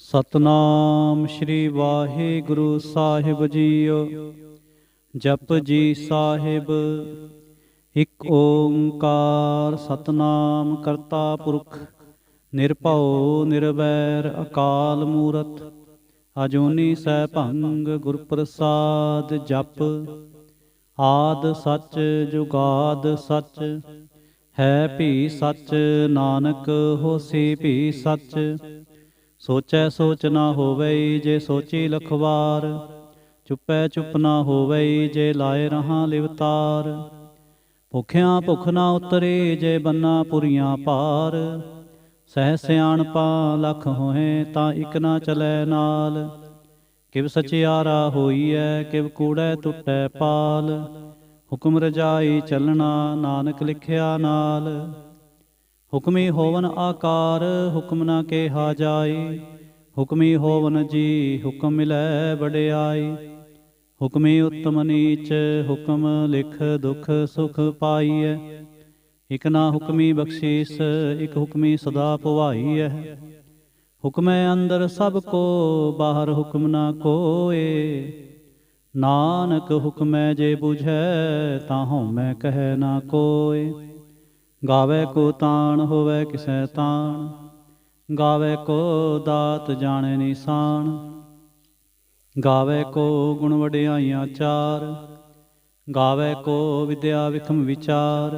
ਸਤਨਾਮ ਸ਼੍ਰੀ ਵਾਹਿਗੁਰੂ ਸਾਹਿਬ JIO. ਜਪ ਜੀ ਸਾਹਿਬ। ਇਕ ਓੰਕਾਰ ਸਤਨਾਮ ਕਰਤਾ ਪੁਰਖ ਨਿਰਭਉ ਨਿਰਵੈਰ ਅਕਾਲ ਮੂਰਤ ਅਜੂਨੀ ਸੈਭੰਗ ਗੁਰ ਪ੍ਰਸਾਦ। ਜਪ ਆਦ ਸੱਚ ਜੁਗਾਦ ਸੱਚ ਹੈ ਭੀ ਸੱਚ ਨਾਨਕ ਹੋਸੀ ਭੀ ਸੱਚ। ਸੋਚੈ ਸੋਚ ਨਾ ਹੋਵਈ ਜੇ ਸੋਚੀ ਲਖਵਾਰ ਚੁੱਪੈ ਚੁੱਪ ਨਾ ਹੋਵਈ ਜੇ ਲਾਏ ਰਹਾ ਲਿਵਤਾਰ। ਭੁਖਿਆਂ ਭੁਖ ਨਾ ਉਤਰੇ ਜੇ ਬੰਨਾ ਪੁਰੀਆਂ ਪਾਰ ਸਹਿ ਸਿਆਣਪਾ ਲਖ ਹੋਏ ਤਾਂ ਇਕ ਨਾ ਚਲੈ ਨਾਲ। ਕਿਵ ਸਚਿਆਰਾ ਹੋਈਐ ਕਿਵ ਕੂੜੈ ਟੁੱਟੈ ਪਾਲ ਹੁਕਮ ਰਜਾਈ ਚੱਲਣਾ ਨਾਨਕ ਲਿਖਿਆ ਨਾਲ। ਹੁਕਮੀ ਹੋਵਨ ਆਕਾਰ ਹੁਕਮ ਨਾ ਕਿਹਾ ਜਾਈ ਹੁਕਮੀ ਹੋਵਨ ਜੀ ਹੁਕਮ ਮਿਲੈ ਵਡਿਆਈ। ਹੁਕਮੀ ਉਤਮ ਨੀਚ ਹੁਕਮ ਲਿਖ ਦੁਖ ਸੁਖ ਪਾਈਐ ਇਕ ਨਾ ਹੁਕਮੀ ਬਖਸ਼ੀਸ ਇਕ ਹੁਕਮੀ ਸਦਾ ਭਵਾਈਐ। ਹੁਕਮੈ ਅੰਦਰ ਸਭ ਕੋ ਬਾਹਰ ਹੁਕਮ ਨਾ ਕੋਏ ਨਾਨਕ ਹੁਕਮੈ ਜੇ ਬੁਝੈ ਤਾਂ ਹਉਮੈ ਕਹਿ ਨਾ ਕੋਇ। ਗਾਵੇ ਕੋ ਤਾਣ ਹੋਵੇ ਕਿਸੈ ਤਾਣ ਗਾਵੇ ਕੋ ਦਾਤ ਜਾਣੈ ਨਿਸ਼ਾਨ। ਗਾਵੇ ਕੋ ਗੁਣ ਵਡਿਆਈਆਂ ਚਾਰ ਗਾਵੇ ਕੋ ਵਿਦਿਆ ਵਿਖਮ ਵਿਚਾਰ।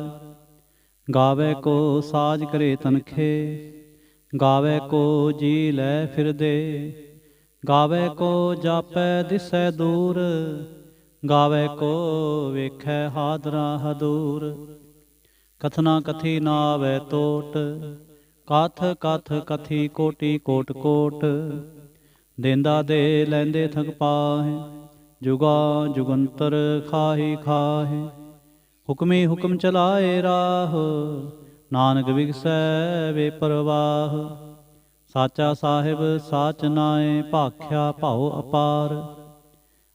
ਗਾਵੇ ਕੋ ਸਾਜ ਕਰੇ ਤਨਖੇ ਗਾਵੇ ਕੋ ਜੀ ਲੈ ਫਿਰਦੇ। ਗਾਵੇ ਕੋ ਜਾਪੈ ਦਿਸੈ ਦੂਰ ਗਾਵੇ ਕੋ ਵੇਖੈ ਹਾਦਰਾ ਹਦੂਰ। ਕਥਨਾ ਕਥੀ ਨਾ ਆਵੈ ਟੋਟ ਕਥ ਕਥ ਕਥੀ ਕੋਟੀ ਕੋਟ ਕੋਟ। ਦੇਂਦਾ ਦੇ ਲੈਂਦੇ ਥਕ ਪਾਹੇ ਜੁਗਾ ਜੁਗੰਤਰ ਖਾਹੀ ਖਾਹੇ। ਹੁਕਮੀ ਹੁਕਮ ਚਲਾਏ ਰਾਹ ਨਾਨਕ ਵਿਗਸੈ ਬੇਪਰਵਾਹ। ਸਾਚਾ ਸਾਹਿਬ ਸਾਚ ਨਾਏ ਭਾਖਿਆ ਭਾਉ ਅਪਾਰ।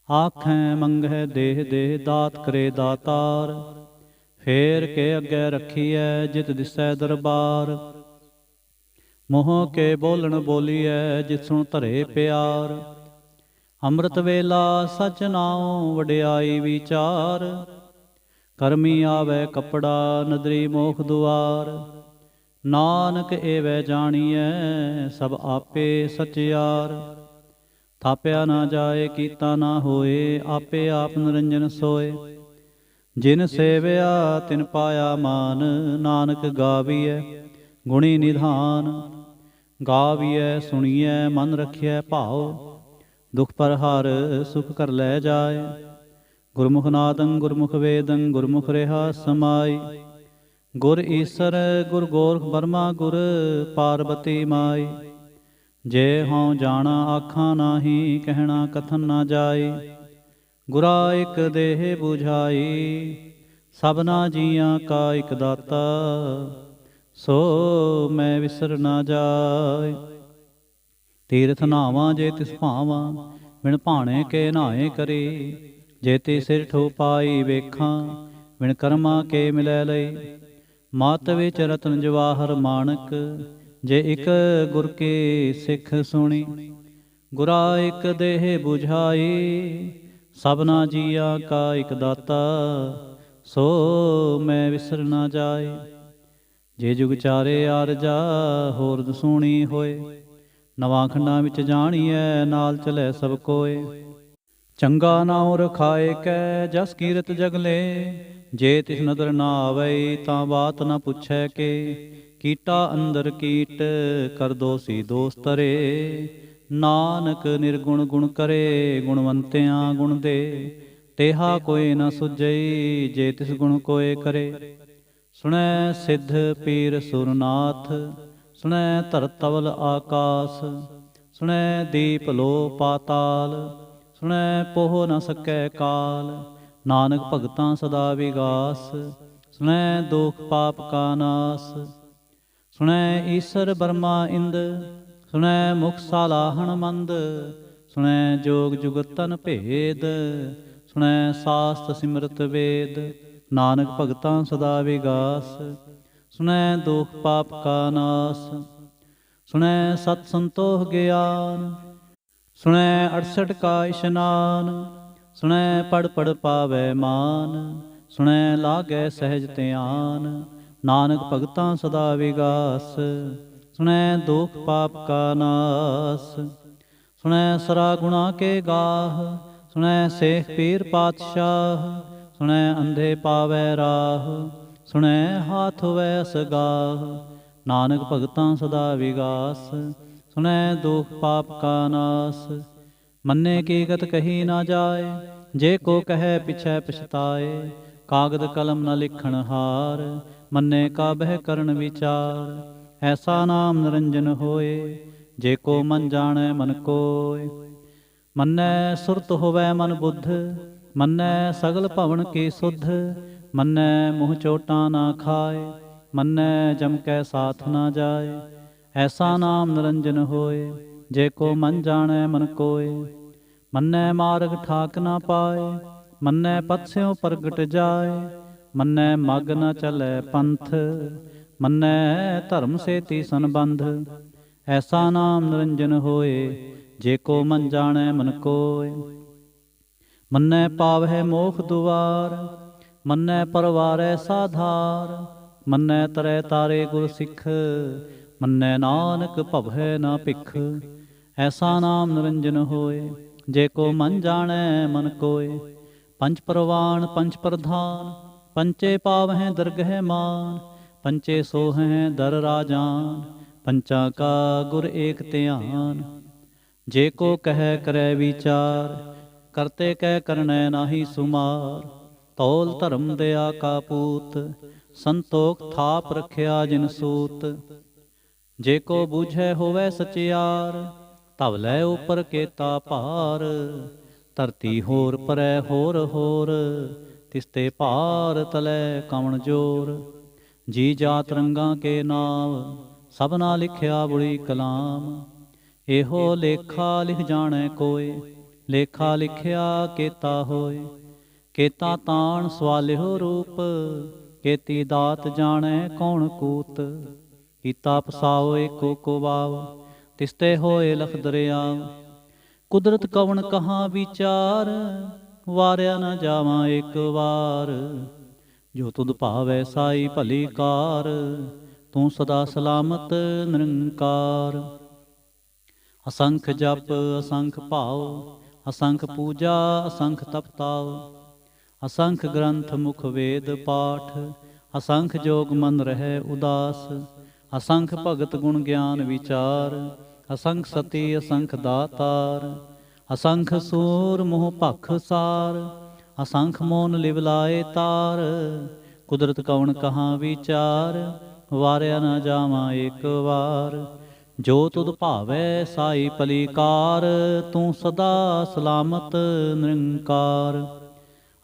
ਆਖੈ ਮੰਗਹਿ ਦੇਹ ਦੇਹ ਦਾਤ ਕਰੇ ਦਾਤਾਰ। ਫੇਰ ਕੇ ਅੱਗੇ ਰੱਖੀਐ ਜਿਤ ਦਿਸੈ ਦਰਬਾਰ। ਮੋਹ ਕੇ ਬੋਲਣ ਬੋਲੀਐ ਜਿਤ ਸੁਣ ਧਰੇ ਪਿਆਰ। ਅੰਮ੍ਰਿਤ ਵੇਲਾ ਸਚ ਨਾਉ ਵਡਿਆਈ ਵਿਚਾਰ। ਕਰਮੀ ਆਵੈ ਕੱਪੜਾ ਨਦਰੀ ਮੋਖ ਦੁਆਰ। ਨਾਨਕ ਏਵੈ ਜਾਣੀਐ ਸਭ ਆਪੇ ਸਚਿਆਰ। ਥਾਪਿਆ ਨਾ ਜਾਏ ਕੀਤਾ ਨਾ ਹੋਏ ਆਪੇ ਆਪ ਨਿਰੰਜਨ ਸੋਏ। ਜਿਨ ਸੇਵਿਆ ਤਿਨ ਪਾਇਆ ਮਾਨ ਨਾਨਕ ਗਾਵੀਐ ਗੁਣੀ ਨਿਧਾਨ। ਗਾਵੀਐ ਸੁਣੀਐ ਮਨ ਰਖਿਐ ਭਾਉ ਦੁਖ ਪਰ ਹਰ ਸੁਖ ਕਰ ਲੈ ਜਾਏ। ਗੁਰਮੁਖ ਨਾਦੰ ਗੁਰਮੁਖ ਵੇਦੰ ਗੁਰਮੁਖ ਰਿਹਾ ਸਮਾਈ। ਗੁਰ ਈਸਰ ਗੁਰ ਗੋਰਖ ਬਰਮਾ ਗੁਰ ਪਾਰਬਤੀ ਮਾਈ। ਜੇ ਹਉ ਜਾਣਾ ਆਖਾਂ ਨਾਹੀ ਕਹਿਣਾ ਕਥਨ ਨਾ ਜਾਈ। ਗੁਰਾ ਇਕ ਦੇਹ ਬੁਝਾਈ ਸਭਨਾ ਜੀਆਂ ਕਾ ਇਕ ਦਾਤਾ ਸੋ ਮੈਂ ਵਿਸਰ ਨਾ ਜਾਏ। ਤੀਰਥ ਨਾਵਾਂ ਜੇ ਤਿਸ ਭਾਵਾਂ ਬਿਨ ਭਾਣੇ ਕੇ ਨਹਾਏ ਕਰੀ। ਜੇ ਤੇ ਸਿਰ ਠੋ ਪਾਈ ਵੇਖਾਂ ਬਿਨ ਕਰਮਾਂ ਕੇ ਮਿਲੈ ਲਈ। ਮਤ ਵਿੱਚ ਰਤਨ ਜਵਾਹਰ ਮਾਣਕ ਜੇ ਇਕ ਗੁਰ ਕੀ ਸਿੱਖ ਸੁਣੀ। ਗੁਰਾ ਇਕ ਦੇਹ ਬੁਝਾਈ ਸਭਨਾ ਜੀਆਂ ਕਾ ਇਕ ਦਾਤਾ ਸੋ ਮੈਂ ਵਿਸਰ ਨਾ ਜਾਏ। ਜੇ ਜੁਗ ਚਾਰੇ ਆਰਜਾ ਹੋਰ ਦਸੂਣੀ ਹੋਏ। ਨਵਾਂ ਖੰਡਾਂ ਵਿੱਚ ਜਾਣੀਐ ਨਾਲ ਚਲੈ ਸਭ ਕੋਏ। ਚੰਗਾ ਨਾਉ ਰਖਾਏ ਕੈ ਜਸ ਕੀਰਤ ਜਗਲੇ। ਜੇ ਤਿਸ ਨਦਰ ਨਾ ਆਵਈ ਤਾਂ ਬਾਤ ਨਾ ਪੁੱਛੈ ਕੇ। ਕੀਟਾ ਅੰਦਰ ਕੀਟ ਕਰ ਦੋਸੀ ਦੋਸ ਤਰੇ। ਨਾਨਕ ਨਿਰਗੁਣ ਗੁਣ ਕਰੇ ਗੁਣਵੰਤਿਆਂ ਗੁਣ ਦੇ। ਤੇਹਾ ਕੋਈ ਨਾ ਸੁਝਈ ਜੇ ਤਿਸ ਗੁਣ ਕੋਏ ਕਰੇ। ਸੁਣੈ ਸਿੱਧ ਪੀਰ ਸੁਰਨਾਥ ਸੁਣੈ ਧਰਤ ਤਵਲ ਆਕਾਸ। ਸੁਣੈ ਦੀਪ ਲੋ ਪਾਤਾਲ ਸੁਣੈ ਪੋਹ ਨ ਸਕੈ ਕਾਲ। ਨਾਨਕ ਭਗਤਾਂ ਸਦਾ ਵਿਗਾਸ ਸੁਣੈ ਦੋਖ ਪਾਪ ਕਾ ਨਾਸ। ਸੁਣੈ ਈਸਰ ਬਰਮਾ ਇੰਦ ਸੁਣੈ ਮੁਖ ਸਾਲਾਹਣ ਮੰਦ। ਸੁਣੈ ਜੋਗ ਜੁਗਤਨ ਭੇਦ ਸੁਣੈ ਸਾਸਤ ਸਿਮਰਤ ਵੇਦ। ਨਾਨਕ ਭਗਤਾਂ ਸਦਾ ਵਿਗਾਸ ਸੁਣੈ ਦੋਖ ਪਾਪ ਕਾ ਨਾਸ। ਸੁਣੈ ਸਤ ਸੰਤੋਖ ਗਿਆਨ। ਸੁਣੈ 68 ਕਾ ਇਸ਼ਨਾਨ। ਸੁਣੈ ਪੜ ਪੜ ਪਾਵੈ ਮਾਨ। ਸੁਣੈ ਲਾਗੈ ਸਹਿਜ ਧਿਆਨ। ਨਾਨਕ ਭਗਤਾਂ ਸਦਾ ਵਿਗਾਸ। ਸੁਣੈ ਦੁਖ ਪਾਪ ਕਾ ਨਾਸ। ਸੁਣੈ ਸਰਾ ਗੁਣਾ ਕੇ ਗਾਹ। ਸੁਣੈ ਸੇਖ ਪੀਰ ਪਾਤਸ਼ਾਹ। ਸੁਣੈ ਅੰਧੇ ਪਾਵੈ ਰਾਹ। ਸੁਣੈ ਹਾਥ ਹੋਵੈ ਅਸਗਾਹ। ਨਾਨਕ ਭਗਤਾਂ ਸਦਾ ਵਿਗਾਸ। ਸੁਣੈ ਦੁਖ ਪਾਪ ਕਾ ਨਾਸ। ਮੰਨੇ ਕੀ ਗਤ ਕਹੀ ਨਾ ਜਾਏ। ਜੇ ਕੋ ਕਹੈ ਪਿਛੈ ਪਛਤਾਏ। ਕਾਗਦ ਕਲਮ ਨ ਲਿਖਣ ਹਾਰ। ਮੰਨੇ ਕਾ ਬਹਿ ਕਰਨ ਵਿਚਾਰ। ਐਸਾ ਨਾਮ ਨਿਰੰਜਨ ਹੋਏ। ਜੇ ਕੋ ਮਨ ਜਾਣੈ ਮਨ ਕੋਇ। ਮੰਨੈ ਸੁਰਤ ਹੋਵੈ ਮਨ ਬੁੱਧ। ਮੰਨੈ ਸਗਲ ਭਵਨ ਕੀ ਸੁਧ। ਮੰਨੈ ਮੂੰਹ ਚੋਟਾਂ ਨਾ ਖਾਏ। ਮੰਨੈ ਜਮ ਕੈ ਸਾਥ ਨਾ ਜਾਏ। ਐਸਾ ਨਾਮ ਨਿਰੰਜਨ ਹੋਏ। ਜੇ ਕੋ ਮਨ ਜਾਣੈ ਮਨ ਕੋਇ। ਮੰਨੈ ਮਾਰਗ ਠਾਕ ਨਾ ਪਾਏ। ਮੰਨੈ ਪਥ ਸਿਉ ਪ੍ਰਗਟ ਜਾਏ। ਮੰਨੈ ਮਗ ਨ ਚਲੈ ਪੰਥ। ਮੰਨੈ ਧਰਮ ਸੇਤੀ ਸੰਬੰਧ। ਐਸਾ ਨਾਮ ਨਿਰੰਜਨ ਹੋਏ। ਜੇ ਕੋ ਮਨ ਜਾਣੈ ਮਨ ਕੋਇ। ਮੰਨੈ ਪਾਵਹਿ ਮੋਖ ਦੁਆਰ। ਮੰਨੈ ਪਰਵਾਰੈ ਸਾਧਾਰ। ਮੰਨੈ ਤਰੈ ਤਾਰੇ ਗੁਰ ਸਿੱਖ। ਮੰਨੈ ਨਾਨਕ ਭਵੈ ਨਾ ਭਿਖ। ਐਸਾ ਨਾਮ ਨਿਰੰਜਨ ਹੋਏ। ਜੇ ਕੋ ਮਨ ਜਾਣੈ ਮਨ ਕੋਇ। ਪੰਚ ਪਰਵਾਨ ਪੰਚ ਪ੍ਰਧਾਨ। ਪੰਚੇ ਪਾਵਹਿ ਦਰਗਹਿ ਮਾਨ। ਪੰਚੇ ਸੋਹਹਿ ਦਰ ਰਾਜਾਨ। ਪੰਚਾਂ ਕਾ ਗੁਰ ਏਕ ਧਿਆਨ। ਜੇ ਕੋ ਕਹਿ ਕਰੈ ਵਿਚਾਰ। ਕਰਤੇ ਕਹਿ ਕਰਨੈ ਨਾਹੀ ਸੁਮਾਰ। ਤੌਲ ਧਰਮ ਦਇਆ ਕਾ ਪੂਤ। ਸੰਤੋਖ ਥਾਪ ਰਖਿਆ ਜਿਨ ਸੂਤ। ਜੇ ਕੋ ਬੂਝੈ ਹੋਵੈ ਸਚਿਆਰ। ਧਵ ਲੈ ਉਪਰ ਕੇਤਾ ਭਾਰ। ਧਰਤੀ ਹੋਰ ਪਰੈ ਹੋਰ ਹੋਰ। ਤਿਸਤੇ ਭਾਰ ਤਲੈ ਕਵਣ ਜੋਰ। ਜੀ ਜਾਤ ਰੰਗਾਂ ਕੇ ਨਾਮ। ਸਭਨਾ ਲਿਖਿਆ ਬੁੜੀ ਕਲਾਮ। ਇਹੋ ਲੇਖਾ ਲਿਖ ਜਾਣੈ ਕੋਇ। ਲੇਖਾ ਲਿਖਿਆ ਕੇਤਾ ਹੋਇ। ਕੇਤਾ ਤਾਣ ਸਵਾਲਿਓ ਰੂਪ। ਕੇਤੀ ਦਾਤ ਜਾਣੈ ਕੌਣ ਕੂਤ। ਕੀਤਾ ਪਸਾਓ ਏਕੋ ਕੋ ਵਾਵ। ਤਿਸਤੇ ਹੋਏ ਲਖ ਦਰਿਆਵ। ਕੁਦਰਤ ਕਵਣ ਕਹਾਂ ਵਿਚਾਰ। ਵਾਰਿਆ ਨ ਜਾਵਾਂ ਏਕ ਵਾਰ। ਜੋ ਤੁਧ ਭਾਵੈ ਸਾਈ ਭਲੀ ਕਾਰ। ਤੂੰ ਸਦਾ ਸਲਾਮਤ ਨਿਰੰਕਾਰ। ਅਸੰਖ ਜਪ ਅਸੰਖ ਭਾਉ। ਅਸੰਖ ਪੂਜਾ ਅਸੰਖ ਤਪਤਾਉ। ਅਸੰਖ ਗ੍ਰੰਥ ਮੁਖ ਵੇਦ ਪਾਠ। ਅਸੰਖ ਜੋਗ ਮਨ ਰਹਿ ਉਦਾਸ। ਅਸੰਖ ਭਗਤ ਗੁਣ ਗਿਆਨ ਵਿਚਾਰ। ਅਸੰਖ ਸਤੀ ਅਸੰਖ ਦਾਤਾਰ। ਅਸੰਖ ਸੂਰ ਮੋਹ ਭਖ ਸਾਰ। ਅਸੰਖ ਮੋਨ ਲਿਵ ਲਾਏ ਤਾਰ। ਕੁਦਰਤ ਕਵਣ ਕਹਾਂ ਵਿਚਾਰ। ਵਾਰਿਆ ਨ ਜਾਵਾਂ ਏਕ ਵਾਰ। ਜੋ ਤੁਧ ਭਾਵੈ ਸਾਈ ਭਲੀ ਕਾਰ। ਤੂੰ ਸਦਾ ਸਲਾਮਤ ਨਿਰੰਕਾਰ।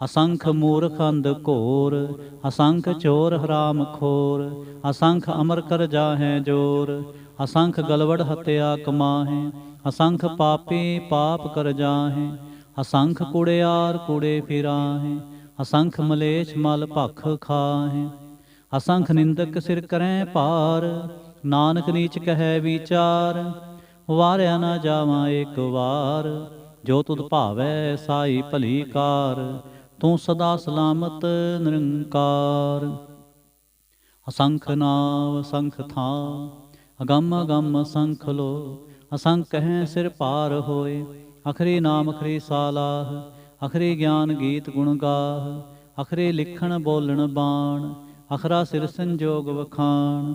ਅਸੰਖ ਮੂਰਖ ਅੰਧ ਘੋਰ। ਅਸੰਖ ਚੋਰ ਹਰਾਮ ਖੋਰ। ਅਸੰਖ ਅਮਰ ਕਰ ਜਾਹੈ ਜੋਰ। ਅਸੰਖ ਗਲਵੜ ਹਤਿਆ ਕਮਾਹੇ। ਅਸੰਖ ਪਾਪੀ ਪਾਪ ਕਰ ਜਾਹੇ। ਅਸੰਖ ਕੁੜਿਆਰ ਕੁੜੇ ਫਿਰਾਹੇ। ਅਸੰਖ ਮਲੇਛ ਮਲ ਭਖ ਖਾਹੇ। ਅਸੰਖ ਨਿੰਦਕ ਸਿਰ ਕਰੈ ਭਾਰ। ਨਾਨਕ ਨੀਚ ਕਹੈ ਵਿਚਾਰ। ਵਾਰਿਆ ਨ ਜਾਵਾਂ ਏਕ ਵਾਰ। ਜੋ ਤੁਧ ਭਾਵੈ ਸਾਈ ਭਲੀ ਕਾਰ। ਤੂੰ ਸਦਾ ਸਲਾਮਤ ਨਿਰੰਕਾਰ। ਅਸੰਖ ਨਾਮ ਅਸੰਖ ਥਾਂ। ਅਗੰਮ ਅਗੰਮ ਅਸੰਖ ਲੋ। ਅਸੰਖ ਕਹਿ ਸਿਰ ਭਾਰ ਹੋਏ। ਅਖਰੀ ਨਾਮ ਅਖਰੀ ਸਾਲਾਹ। ਅਖਰੀ ਗਿਆਨ ਗੀਤ ਗੁਣ ਗਾਹ। ਅਖਰੀ ਲਿਖਣ ਬੋਲਣ ਬਾਣ। ਅਖਰਾ ਸਿਰ ਸੰਜੋਗ ਵਖਾਣ।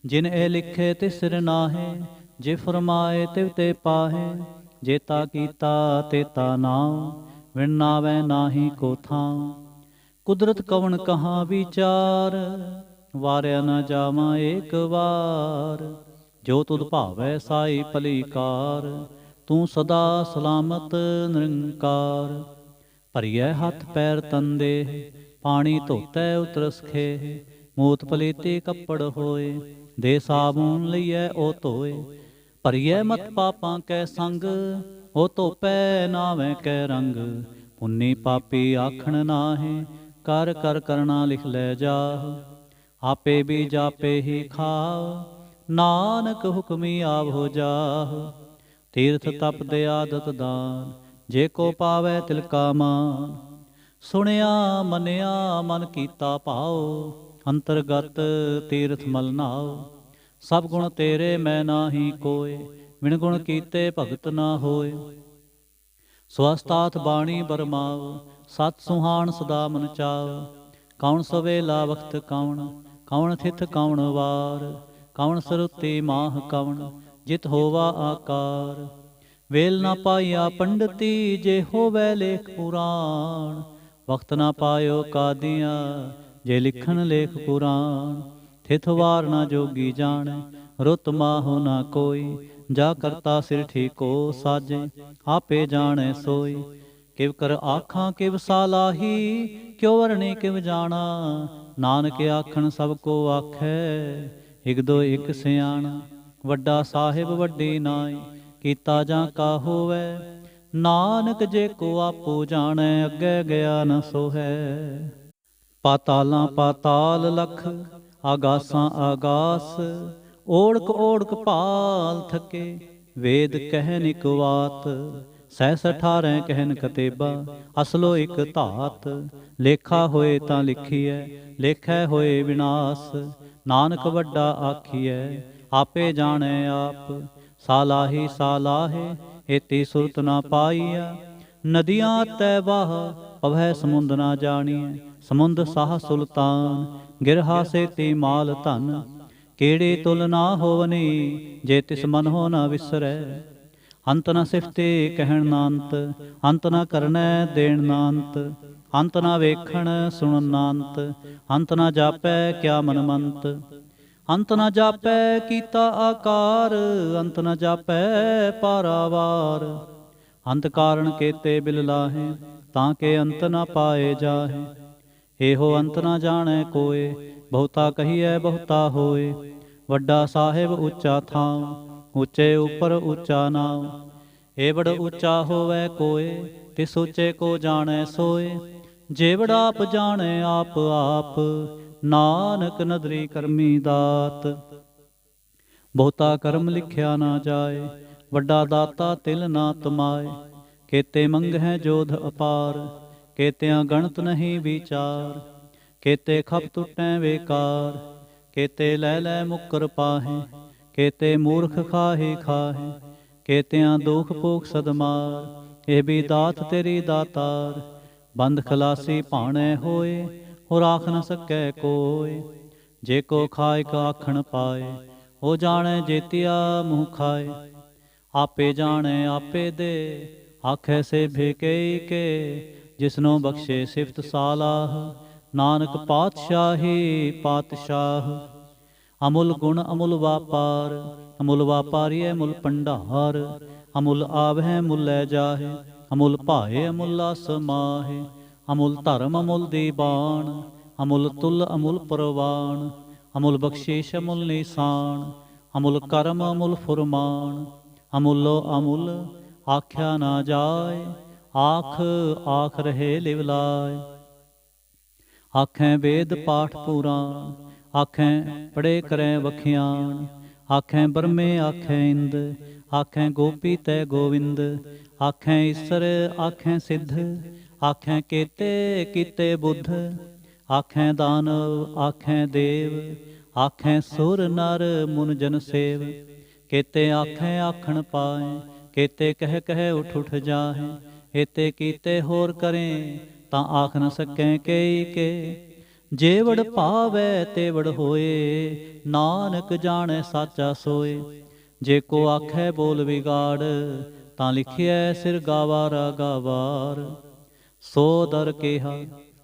ਜਿਨ ਇਹ ਲਿਖੇ ਤਿਸ ਸਿਰ ਨਾਹੇ। ਜੇ ਫਰਮਾਏ ਤਿਵ ਤੇ ਪਾਹੇ। ਜੇਤਾ ਕੀਤਾ ਤੇਤਾ ਨਾਉ। ਵਿਣ ਨਾਵੈ ਨਾਹੀ ਕੋ ਥਾਉ। ਕੁਦਰਤ ਕਵਣ ਕਹਾਂ ਵਿਚਾਰ। ਵਾਰਿਆ ਨ ਜਾਵਾਂ ਏਕ ਵਾਰ। ਜੋ ਤੁਧ ਭਾਵੈ ਸਾਈ ਭਲੀ ਕਾਰ। ਤੂੰ ਸਦਾ ਸਲਾਮਤ ਨਿਰੰਕਾਰ। ਭਰੀਐ ਹੱਥ ਪੈਰ ਤਨ ਦੇਹ। ਪਾਣੀ ਧੋਤੈ ਉਤਰਸ ਖੇਹ। ਮੂਤ ਪਲੀਤੀ ਕੱਪੜ ਹੋਏ। ਦੇ ਸਾਬੂਨ ਲਈਐ ਉਹ ਧੋਏ। ਭਰੀਐ ਮਤ ਪਾਪਾਂ ਕੈ ਸੰਗ। ਉਹ ਧੋਪੈ ਨਾਵੇਂ ਕੈ ਰੰਗ। ਪੁੰਨੀ ਪਾਪੀ ਆਖਣ ਨਾਹੇ। ਕਰ ਕਰ ਕਰਣਾ ਲਿਖ ਲੈ ਜਾਹ। ਆਪੇ ਵੀ ਜਾਪੇ ਹੀ ਖਾਵ। ਨਾਨਕ ਹੁਕਮੀ ਆਵੋ ਜਾਹ। ਤੀਰਥ ਤਪ ਦੇ ਆਦਤ ਦਾਨ, ਜੇ ਕੋ ਪਾਵੈ ਤਿਲ ਕਾ ਮਾਨ। ਸੁਣਿਆ ਮੰਨਿਆ ਮਨ ਕੀਤਾ ਭਾਉ, ਅੰਤਰਗਤ ਤੀਰਥ ਮਲ ਨਾਉ। ਸਭ ਗੁਣ ਤੇਰੇ ਮੈਂ ਨਾਹੀ ਕੋਇ, ਬਿਨ ਗੁਣ ਕੀਤੇ ਭਗਤ ਨਾ ਹੋਏ। ਸਵਸਤਾਥ ਬਾਣੀ ਬਰਮਾਉ, ਸਤ ਸੁਹਾਣ ਸਦਾ ਮਨ ਚਾਉ। ਕੌਣ ਸਵੇਲਾ ਵਖਤ ਕੌਣ, ਕੌਣ ਥਿਤ ਕੌਣ ਵਾਰ। ਕੌਣ ਸਰੁਤੀ ਮਾਹ ਕੌਣ, ਜਿਤ ਹੋਵਾ ਆਕਾਰ। ਵੇਲ ਨਾ ਪਾਈਆ ਪੰਡਤੀ, ਜੇ ਹੋਵੈ ਲੇਖ ਪੁਰਾਣ। ਵਖਤ ਨਾ ਪਾਇਓ ਕਾਦੀਆਂ, ਜੇ ਲਿਖਣ ਲੇਖ ਪੁਰਾਣ। ਥਿਤ ਵਾਰ ਨਾ ਜੋਗੀ ਜਾਣੈ, ਰੁੱਤ ਮਾਹੁ ਨਾ ਕੋਈ। ਜਾ ਕਰਤਾ ਸਿਰ ਠੀਕੋ ਸਾਜੇ, ਆਪੇ ਜਾਣੈ ਸੋਈ। ਕਿਵ ਕਰ ਆਖਾਂ ਕਿਵ ਸਾਲਾਹੀ, ਕਿਉ ਵਰਣੇ ਕਿਵ ਜਾਣਾ। ਨਾਨਕ ਆਖਣ ਸਭ ਕੋ ਆਖੈ, ਇਕ ਦੋ ਇਕ ਸਿਆਣਾ। ਵੱਡਾ ਸਾਹਿਬ ਵੱਡੀ ਨਾਈ, ਕੀਤਾ ਜਾਂ ਕਾ ਹੋਵੈ। ਨਾਨਕ ਜੇ ਕੋ ਆਪੋ ਜਾਣੈ, ਅੱਗੇ ਗਿਆ ਨ ਸੋਹੈ। ਪਾਤਾਲਾਂ ਪਾਤਾਲ ਲਖ, ਆਗਾਸਾਂ ਆਗਾਸ। ਓੜਕ ਓੜਕ ਭਾਲ ਥਕੇ, ਵੇਦ ਕਹਿਨ ਇਕ ਵਾਤ। ਸਹਿਸ 18 ਕਹਿਨ ਕਤੇਬਾ, ਅਸਲੋ ਇਕ ਧਾਤ। ਲੇਖਾ ਹੋਏ ਤਾਂ ਲਿਖੀਐ, ਲੇਖੈ ਹੋਏ ਵਿਨਾਸ਼। ਨਾਨਕ ਵੱਡਾ ਆਖੀਐ, ਆਪੇ ਜਾਣੈ ਆਪ। ਸਾਲਾਹੀ ਸਾਲਾਹੇ, ਏਤੀ ਸੁਰਤ ਨਾ ਪਾਈਆ। ਨਦੀਆਂ ਤੈ ਵਾਹ, ਪਵੈ ਸਮੁੰਦ ਨਾ ਜਾਣੀਐ। ਸਮੁੰਦ ਸਾਹ ਸੁਲਤਾਨ, ਗਿਰਹਾ ਸੇਤੀ ਮਾਲ ਧਨ। ਕਿਹੜੀ ਤੁਲ ਨਾ ਹੋਵਨੀ, ਜੇ ਤਿਸ ਮਨ ਹੋ ਨਾ ਵਿਸਰੈ। ਅੰਤ ਨ ਸਿਫਤੇ ਕਹਿਣ ਨਾ ਅੰਤ, ਅੰਤ ਨ ਕਰਨੈ ਦੇਣ ਨਾ ਅੰਤ। ਅੰਤ ਨ ਵੇਖਣ ਸੁਣਨ ਨਾ ਅੰਤ, ਅੰਤ ਨ ਜਾਪੈ ਕਿਆ ਮਨ ਮੰਤ। ਅੰਤ ਨ ਜਾਪੈ ਕੀਤਾ ਆਕਾਰ, ਅੰਤ ਨ ਜਾਪੈ ਪਾਰਾਵਾਰ। ਅੰਤ ਕਾਰਨ ਕੇਤੇ ਬਿਲ ਲਾਹੇ, ਤਾਂ ਕੇ ਅੰਤ ਨ ਪਾਏ ਜਾਹੇ। ਇਹੋ ਅੰਤ ਨ ਜਾਣੈ ਕੋਇ, ਬਹੁਤਾ ਕਹੀਐ ਬਹੁਤਾ ਹੋਏ। ਵੱਡਾ ਸਾਹਿਬ ਉੱਚਾ ਥਾਂ, ਉੱਚੇ ਉੱਪਰ ਉੱਚਾ ਨਾਉ। ਏਵੜ ਉੱਚਾ ਹੋਵੈ ਕੋਇ, ਤਿਸ ਉੱਚੇ ਕੋ ਜਾਣੈ ਸੋਏ। ਜੇਵੜ ਆਪ ਜਾਣੈ ਆਪ ਆਪ, ਨਾਨਕ ਨਦਰੀ ਕਰਮੀ ਦਾਤ। ਬਹੁਤਾ ਕਰਮ ਲਿਖਿਆ ਨਾ ਜਾਏ, ਵੱਡਾ ਦਾਤਾ ਤਿਲ ਨਾ ਤਮਾਏ। ਕੇਤੇ ਮੰਗਹਿ ਜੋਧ ਅਪਾਰ, ਕੇਤਿਆਂ ਗਣਤ ਨਹੀਂ ਵਿਚਾਰ। ਕੇਤੇ ਖਪ ਟੁੱਟੈ ਵੇਕਾਰ, ਕੇਤੇ ਲੈ ਲੈ ਮੁੱਕਰ ਪਾਹੇ। ਕੇਤੇ ਮੂਰਖ ਖਾਹੇ ਖਾਹੇ, ਕੇਤਿਆਂ ਦੁਖ ਭੋਗ ਸਦਮਾਰ। ਇਹ ਵੀ ਦਾਤ ਤੇਰੀ ਦਾਤਾਰ, ਬੰਦ ਖਲਾਸੀ ਭਾਣੈ ਹੋਏ। ਹੋ ਰਾਖ ਨ ਸਕੈ ਕੋਇ, ਜੇ ਕੋ ਖਾਇਕ ਆਖਣ ਪਾਏ। ਉਹ ਜਾਣੈ ਜੇਤੀਆ ਮੂੰਹ ਖਾਏ। ਆਪੇ ਜਾਣੈ ਆਪੇ ਦੇ, ਆਖੈ ਸੇ ਭੇਕਈ ਕੇ। ਜਿਸਨੋ ਬਖਸ਼ੇ ਸਿਫਤ ਸਾਲਾਹ, ਨਾਨਕ ਪਾਤਸ਼ਾਹੀ ਪਾਤਸ਼ਾਹ। ਅਮੁੱਲ ਗੁਣ ਅਮੁੱਲ ਵਾਪਾਰ, ਅਮੁੱਲ ਵਾਪਾਰੀਐ ਮੁੱਲ ਭੰਡਾਰ। ਅਮੁੱਲ ਆਵਹਿ ਮੁੱਲ ਲੈ ਜਾਹੇ, ਅਮੁੱਲ ਭਾਏ ਅਮੁੱਲ ਸਮਾਹੇ। ਅਮੁੱਲ ਧਰਮ ਅਮੁੱਲ ਦੀਬਾਨ, ਅਮੁੱਲ ਤੁਲ ਅਮੁੱਲ ਪ੍ਰਵਾਨ। ਅਮੁੱਲ ਬਖਸ਼ੀਸ਼ ਅਮੁੱਲ ਨਿਸ਼ਾਨ, ਅਮੁੱਲ ਕਰਮ ਅਮੁੱਲ ਫੁਰਮਾਨ। ਅਮੁੱਲੋ ਅਮੁੱਲ ਆਖਿਆ ਨਾ ਜਾਏ, ਆਖ ਆਖ ਰਹੇ ਲਿਵ ਲਾਏ। ਆਖੈ ਵੇਦ ਪਾਠ ਪੁਰਾਣ, ਆਖੈ ਪੜੇ ਕਰੈ ਵਖਿਆਣ। ਆਖੈ ਬਰਮੇ ਆਖੈ ਇੰਦ, ਆਖੈ ਗੋਪੀ ਤੈ ਗੋਵਿੰਦ। ਆਖੈ ਈਸਰ ਆਖੈ ਸਿੱਧ, ਆਖੈ ਕੇਤੇ ਕੀਤੇ ਬੁੱਧ। ਆਖੈ ਦਾਨਵ ਆਖੈ ਦੇਵ, ਆਖੈ ਸੁਰ ਨਰ ਮੁਨ ਜਨ ਸੇਵ। ਕੇਤੇ ਆਖੈ ਆਖਣ ਪਾਏ, ਕੇਤੇ ਕਹਿ ਕਹਿ ਉਠ ਉਠ ਜਾਹੇ। ਏਤੇ ਕੀਤੇ ਹੋਰ ਕਰੇ, ਤਾਂ ਆਖ ਨ ਸਕੈ ਕਈ ਕੇ। ਜੇਵੜ ਭਾਵੈ ਤੇਵੜ ਹੋਏ, ਨਾਨਕ ਜਾਣੈ ਸਾਚਾ ਸੋਏ। ਜੇ ਕੋ ਆਖੈ ਬੋਲ ਵਿਗਾੜ, ਤਾਂ ਲਿਖਿਐ ਸਿਰ ਗਾਵਾਰਾ ਗਾਵਾਰ। ਸੋ ਦਰ ਕੇਹਾ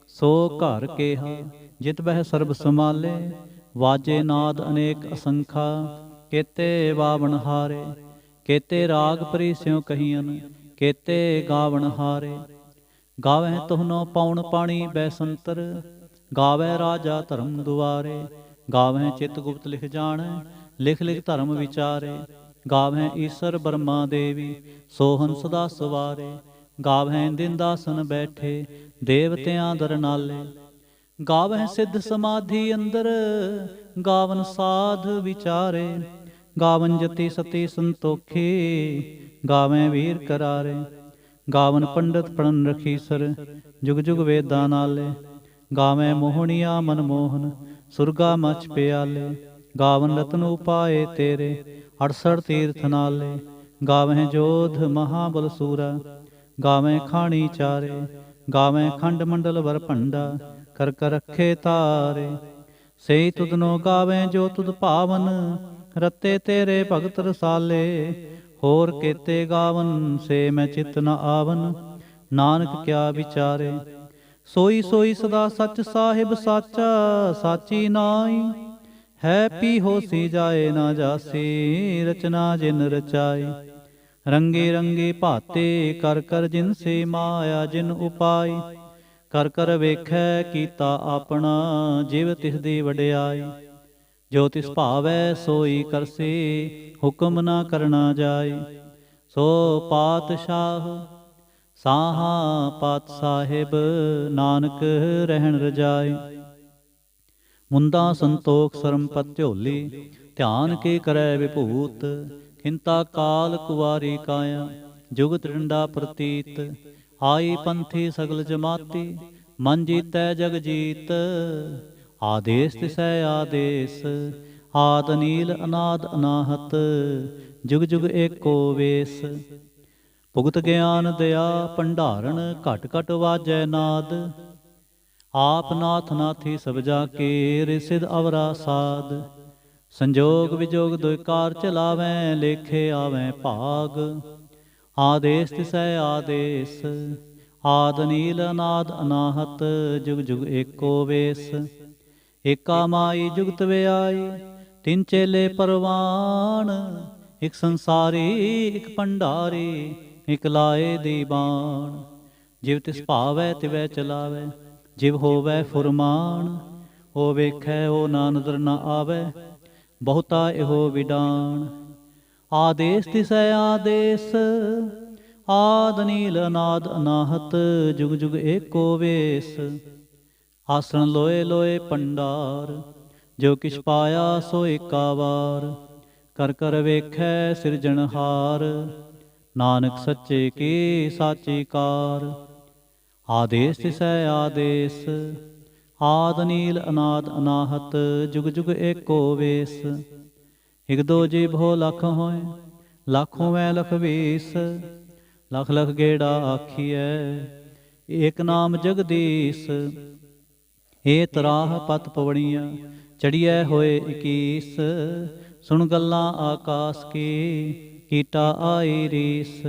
ਸੋ ਘਰ ਕੇਹਾ, ਜਿਤ ਬਹਿ ਸਰਬ ਸਮਾਲੇ। ਵਾਜੇ ਨਾਦ ਅਨੇਕ ਅਸੰਖਾ, ਕੇਤੇ ਬਾਵਣ ਹਾਰੇ। ਕੇਤੇ ਰਾਗ ਪ੍ਰੀਸਿਉ ਕਹੀਅਨ, ਕੇਤੇ ਗਾਵਣ ਹਾਰੇ। ਗਾਵਹਿ ਤੁਹਨੋ ਪਉਣ ਪਾਣੀ ਬੈਸੰਤਰ, ਗਾਵੈ ਰਾਜਾ ਧਰਮ ਦੁਆਰੇ। ਗਾਵਹਿ ਚਿਤ ਗੁਪਤ ਲਿਖ ਜਾਣੈ, ਲਿਖ ਲਿਖ ਧਰਮ ਵਿਚਾਰੇ। ਗਾਵਹਿ ਈਸਰ ਬਰਮਾ ਦੇਵੀ, ਸੋਹਨ ਸਦਾ ਸਵਾਰੇ। ਗਾਵਹਿ ਦਿਨ ਦਾਸਨ ਬੈਠੇ, ਦੇਵਤਿਆਂ ਦਰ ਨਾਲੇ। ਗਾਵਹਿ ਸਿੱਧ ਸਮਾਧੀ ਅੰਦਰ, ਗਾਵਨ ਸਾਧ ਵਿਚਾਰੇ। ਗਾਵਨ ਜਤੀ ਸਤੀ ਸੰਤੋਖੀ, ਗਾਵੇਂ ਵੀਰ ਕਰਾਰੇ। ਗਾਵਨ ਪੰਡਤ ਪੜਨ ਰਖੀਸਰ, ਜੁਗ ਜੁਗ ਵੇਦਾਂ ਨਾਲੇ। ਗਾਵੇਂ ਮੋਹਣੀਆ ਮਨਮੋਹਨ, ਸੁਰਗਾ ਮਚ ਪਿਆਲੇ। ਗਾਵਨ ਰਤਨ ਉਪਾਏ ਤੇਰੇ, 68 ਤੀਰਥ ਨਾਲੇ। ਗਾਵਹਿ ਜੋਧ ਮਹਾਬਲ ਸੂਰਾ, ਗਾਵਹਿ ਖਾਣੀ ਚਾਰੇ। ਗਾਵਹਿ ਖੰਡ ਮੰਡਲ ਵਰ ਭੰਡਾ, ਕਰ ਕਰ ਰਖੇ ਤਾਰੇ। ਸਈ ਤੁਧਨੋ ਗਾਵੈ ਜੋ ਤੁਧ ਭਾਵਨ, ਰਤੇ ਤੇਰੇ ਭਗਤ ਰਸਾਲੇ। ਹੋਰ ਕੇਤੇ ਗਾਵਨ, ਸੇ ਮੈਂ ਚਿਤ ਨ ਆਵਨ। ਨਾਨਕ ਕਿਆ ਵਿਚਾਰੇ। ਸੋਈ ਸੋਈ ਸਦਾ ਸੱਚ ਸਾਹਿਬ ਸਾਚਾ, ਸਾਚੀ ਨਾਈ। ਹੈ ਪੀ ਹੋਸੀ ਜਾਏ ਨਾ ਜਾਸੀ, ਰਚਨਾ ਜਿਨ ਰਚਾਈ। ਰੰਗੇ ਰੰਗੇ ਭਾਤੇ, ਕਰ ਕਰ ਜਿਨ ਸੇ ਮਾਇਆ ਜਿਨ ਉਪਾਈ। ਕਰ ਕਰ ਵੇਖੈ ਕੀਤਾ ਆਪਣਾ, ਜਿਵ ਤਿਸ ਦੀ ਵਡਿਆਈ। ਜੋ ਤਿਸ ਭਾਵੈ ਸੋਈ ਕਰਸੇ, ਹੁਕਮ ਨਾ ਕਰਨਾ ਜਾਏ। ਸੋ ਪਾਤਸ਼ਾਹ ਸਾਹਾ ਪਾਤ ਸਾਹਿਬ, ਨਾਨਕ ਰਹਿਣ ਰਜਾਈ। ਮੁੰਦਾ ਸੰਤੋਖ ਸਰਮਪਤ ਝੋਲੀ, ਧਿਆਨ ਕੇ ਕਰੈ ਵਿਭੂਤ। ਖਿੰਤਾ ਕਾਲ ਕੁਵਾਰੀ ਕਾਇਆ, ਜੁਗਤ ਡੰਡਾ ਪ੍ਰਤੀਤ। ਆਈ ਪੰਥੀ ਸਗਲ ਜਮਾਤੀ, ਮਨ ਜੀਤੈ ਜਗ ਜੀਤ। ਆਦੇਸ ਤਿਸੈ ਆਦੇਸ, ਆਦ ਨੀਲ ਅਨਾਦ ਅਨਾਹਤ। ਜੁਗ ਜੁਗ ਏਕੋ ਵੇਸ। ਭੁਗਤ ਗਿਆਨ ਦਇਆ ਭੰਡਾਰਨ, ਘਟ ਘਟ ਵਾਜੈ ਨਾਦ। ਆਪ ਨਾਥ ਨਾਥੀ ਸਭ ਜਾ ਕੇ, ਰਿਸਿਦ ਅਵਰਾ ਸਾਧ। ਸੰਜੋਗ ਵਿਜੋਗ ਦੁਇ ਕਾਰ ਚਲਾਵੈ, ਲੇਖੇ ਆਵੈ ਭਾਗ। ਆਦੇਸ ਤਿਸੈ ਆਦੇਸ, ਆਦ ਨੀਲ ਅਨਾਦ ਅਨਾਹਤ। ਜੁਗ ਜੁਗ ਏਕੋ ਵੇਸ। ਏਕਾ ਮਾਈ ਜੁਗਤ ਵਿਆਈ, ਤਿੰਨ ਚੇਲੇ ਪਰਵਾਨ। ਇਕ ਸੰਸਾਰੀ ਇਕ ਭੰਡਾਰੀ, ਇਕ ਲਾਏ ਦੀ ਬਾਣ। ਜਿਵ ਤਿਸ ਭਾਵੈ ਤਿਵੈ ਚਲਾਵੈ, ਜਿਵ ਹੋਵੈ ਫੁਰਮਾਨ। ਉਹ ਵੇਖੈ ਉਹ ਨਾ ਨਦਰ ਨਾ ਆਵੈ, ਬਹੁਤਾ ਇਹੋ ਵਿਡਾਣ। ਆਦੇਸ ਤਿਸੈ ਆਦੇਸ, ਆਦ ਨੀਲ ਅਨਾਦ ਅਨਾਹਤ। ਜੁਗ ਜੁਗ ਏਕੋ ਵੇਸ। ਆਸਣ ਲੋਏ ਲੋਏ ਭੰਡਾਰ, ਜੋ ਕਿਛ ਪਾਇਆ ਸੋ ਏਕਾ ਵਾਰ। ਕਰ ਕਰ ਵੇਖੈ ਸਿਰਜਣਹਾਰ, ਨਾਨਕ ਸੱਚੇ ਕੀ ਸਾਚੀ ਕਾਰ। ਆਦੇਸ ਤਿਸੈ ਆਦੇਸ, ਆਦ ਨੀਲ ਅਨਾਦ ਅਨਾਹਤ। ਜੁਗ ਜੁਗ ਏਕੋ ਵੇਸ। ਇਕ ਦੋ ਜੀ ਭੋ ਲਖ ਹੋਏ, ਲਖ ਹੋਵੈ ਲਖ ਵੀਸ। ਲਖ ਲਖ ਗੇੜਾ ਆਖੀਐ, ਏਕ ਨਾਮ ਜਗਦੀਸ਼। ਏ ਤਰਾਹ ਪਤ ਪਵਣੀਆਂ, ਚੜੀਐ ਹੋਏ 21। ਸੁਣ ਗੱਲਾਂ ਆਕਾਸ ਕੀ, ਕੀਟਾ ਆਈ ਰੀਸ।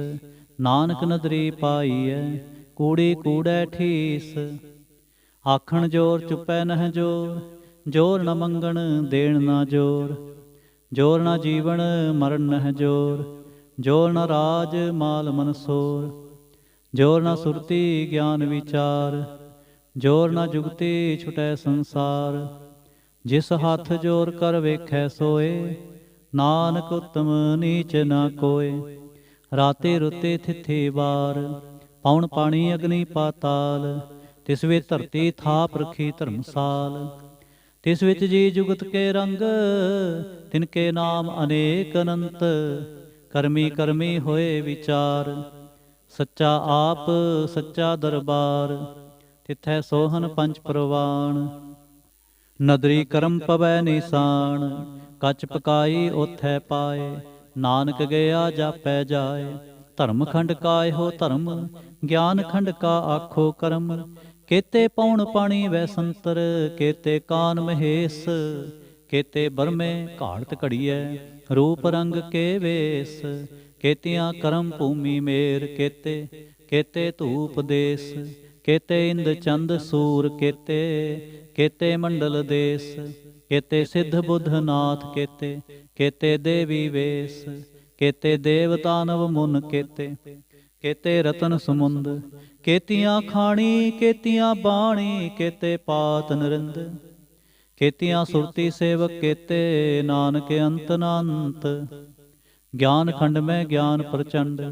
ਨਾਨਕ ਨਦਰੀ ਪਾਈਐ, ਕੂੜੀ ਕੂੜੈ ਠੀਸ। ਆਖਣ ਜੋਰ ਚੁੱਪੈ ਨਹਿ ਜੋਰ, ਜੋਰ ਨ ਮੰਗਣ ਦੇਣ ਨਾ ਜੋਰ। ਜੋਰ ਨ ਜੀਵਨ ਮਰਨ ਨਹਿ ਜੋਰ, ਜੋਰ ਨ ਰਾਜ ਮਾਲ ਮਨਸੋਰ। ਜੋਰ ਨ ਸੁਰਤੀ ਗਿਆਨ ਵਿਚਾਰ, ਜੋਰ ਨ ਜੁਗਤੀ ਛੁਟੈ ਸੰਸਾਰ। ਜਿਸ ਹੱਥ ਜੋਰ ਕਰ ਵੇਖੈ ਸੋਏ, ਨਾਨਕ ਉਤਮ ਨੀਚ ਨਾ ਕੋਏ। ਰਾਤੇ ਰੁੱਤੇ ਥਿੱਥੇ ਵਾਰ, ਪੌਣ ਪਾਣੀ ਅਗਨੀ ਪਾਤਾਲ। ਤਿਸ ਵਿੱਚ ਧਰਤੀ ਥਾਪ ਰਖੀ ਧਰਮਸਾਲ। ਤਿਸ ਵਿੱਚ ਜੀ ਜੁਗਤ ਕੇ ਰੰਗ, ਤਿਨਕੇ ਨਾਮ ਅਨੇਕ ਅਨੰਤ। ਕਰਮੀ ਕਰਮੀ ਹੋਏ ਵਿਚਾਰ, ਸੱਚਾ ਆਪ ਸੱਚਾ ਦਰਬਾਰ। ਤਿਥੈ ਸੋਹਨ ਪੰਚ ਪ੍ਰਵਾਣ, ਨਦਰੀ ਕਰਮ ਪਵੈ ਨਿਸ਼ਾਨ। ਕੱਚ ਪਕਾਈ ਓਥੈ ਪਾਏ, ਨਾਨਕ ਗਿਆ ਜਾਪੈ ਜਾਏ। ਧਰਮ ਖੰਡ ਕਾ ਇਹੋ ਧਰਮ, ਗਿਆਨ ਖੰਡ ਕਾ ਆਖੋ ਕਰਮ। ਕੇਤੇ ਪੌਣ ਪਾਣੀ ਵੈ ਸੰਤਰ, ਕੇਤੇ ਕਾਨ ਮਹੇਸ਼। ਕੇਤੇ ਬਰਮੇ ਘਾੜਤ ਘੜੀਐ, ਰੂਪ ਰੰਗ ਕੇ ਵੇਸ। ਕੇਤੀਆਂ ਕਰਮ ਭੂਮੀ ਮੇਰ, ਕੇਤੇ ਕੇਤੇ ਧੂਪ ਦੇਸ। ਕੇਤੇ ਇੰਦ ਚੰਦ ਸੂਰ, ਕੇਤੇ ਮੰਡਲ ਦੇਸ। ਕੇਤੇ ਸਿੱਧ ਬੁੱਧ ਨਾਥ, ਕੇਤੇ ਦੇਵੀ ਵੇਸ। ਕੇਤੇ ਦੇਵ ਦਾਨਵ ਮੁਨ, ਕੇਤੇ ਰਤਨ ਸਮੁੰਦ। ਕੇਤੀਆਂ ਖਾਣੀ ਕੇਤੀਆਂ ਬਾਣੀ, ਕੇਤੇ ਪਾਤ ਨਰਿੰਦ। ਕੇਤੀਆਂ ਸੁਰਤੀ ਸੇਵਕ, ਕੇਤੇ ਨਾਨਕ ਅੰਤ ਅਨੰਤ। ਗਿਆਨ ਖੰਡ ਮੈਂ ਗਿਆਨ ਪ੍ਰਚੰਡ,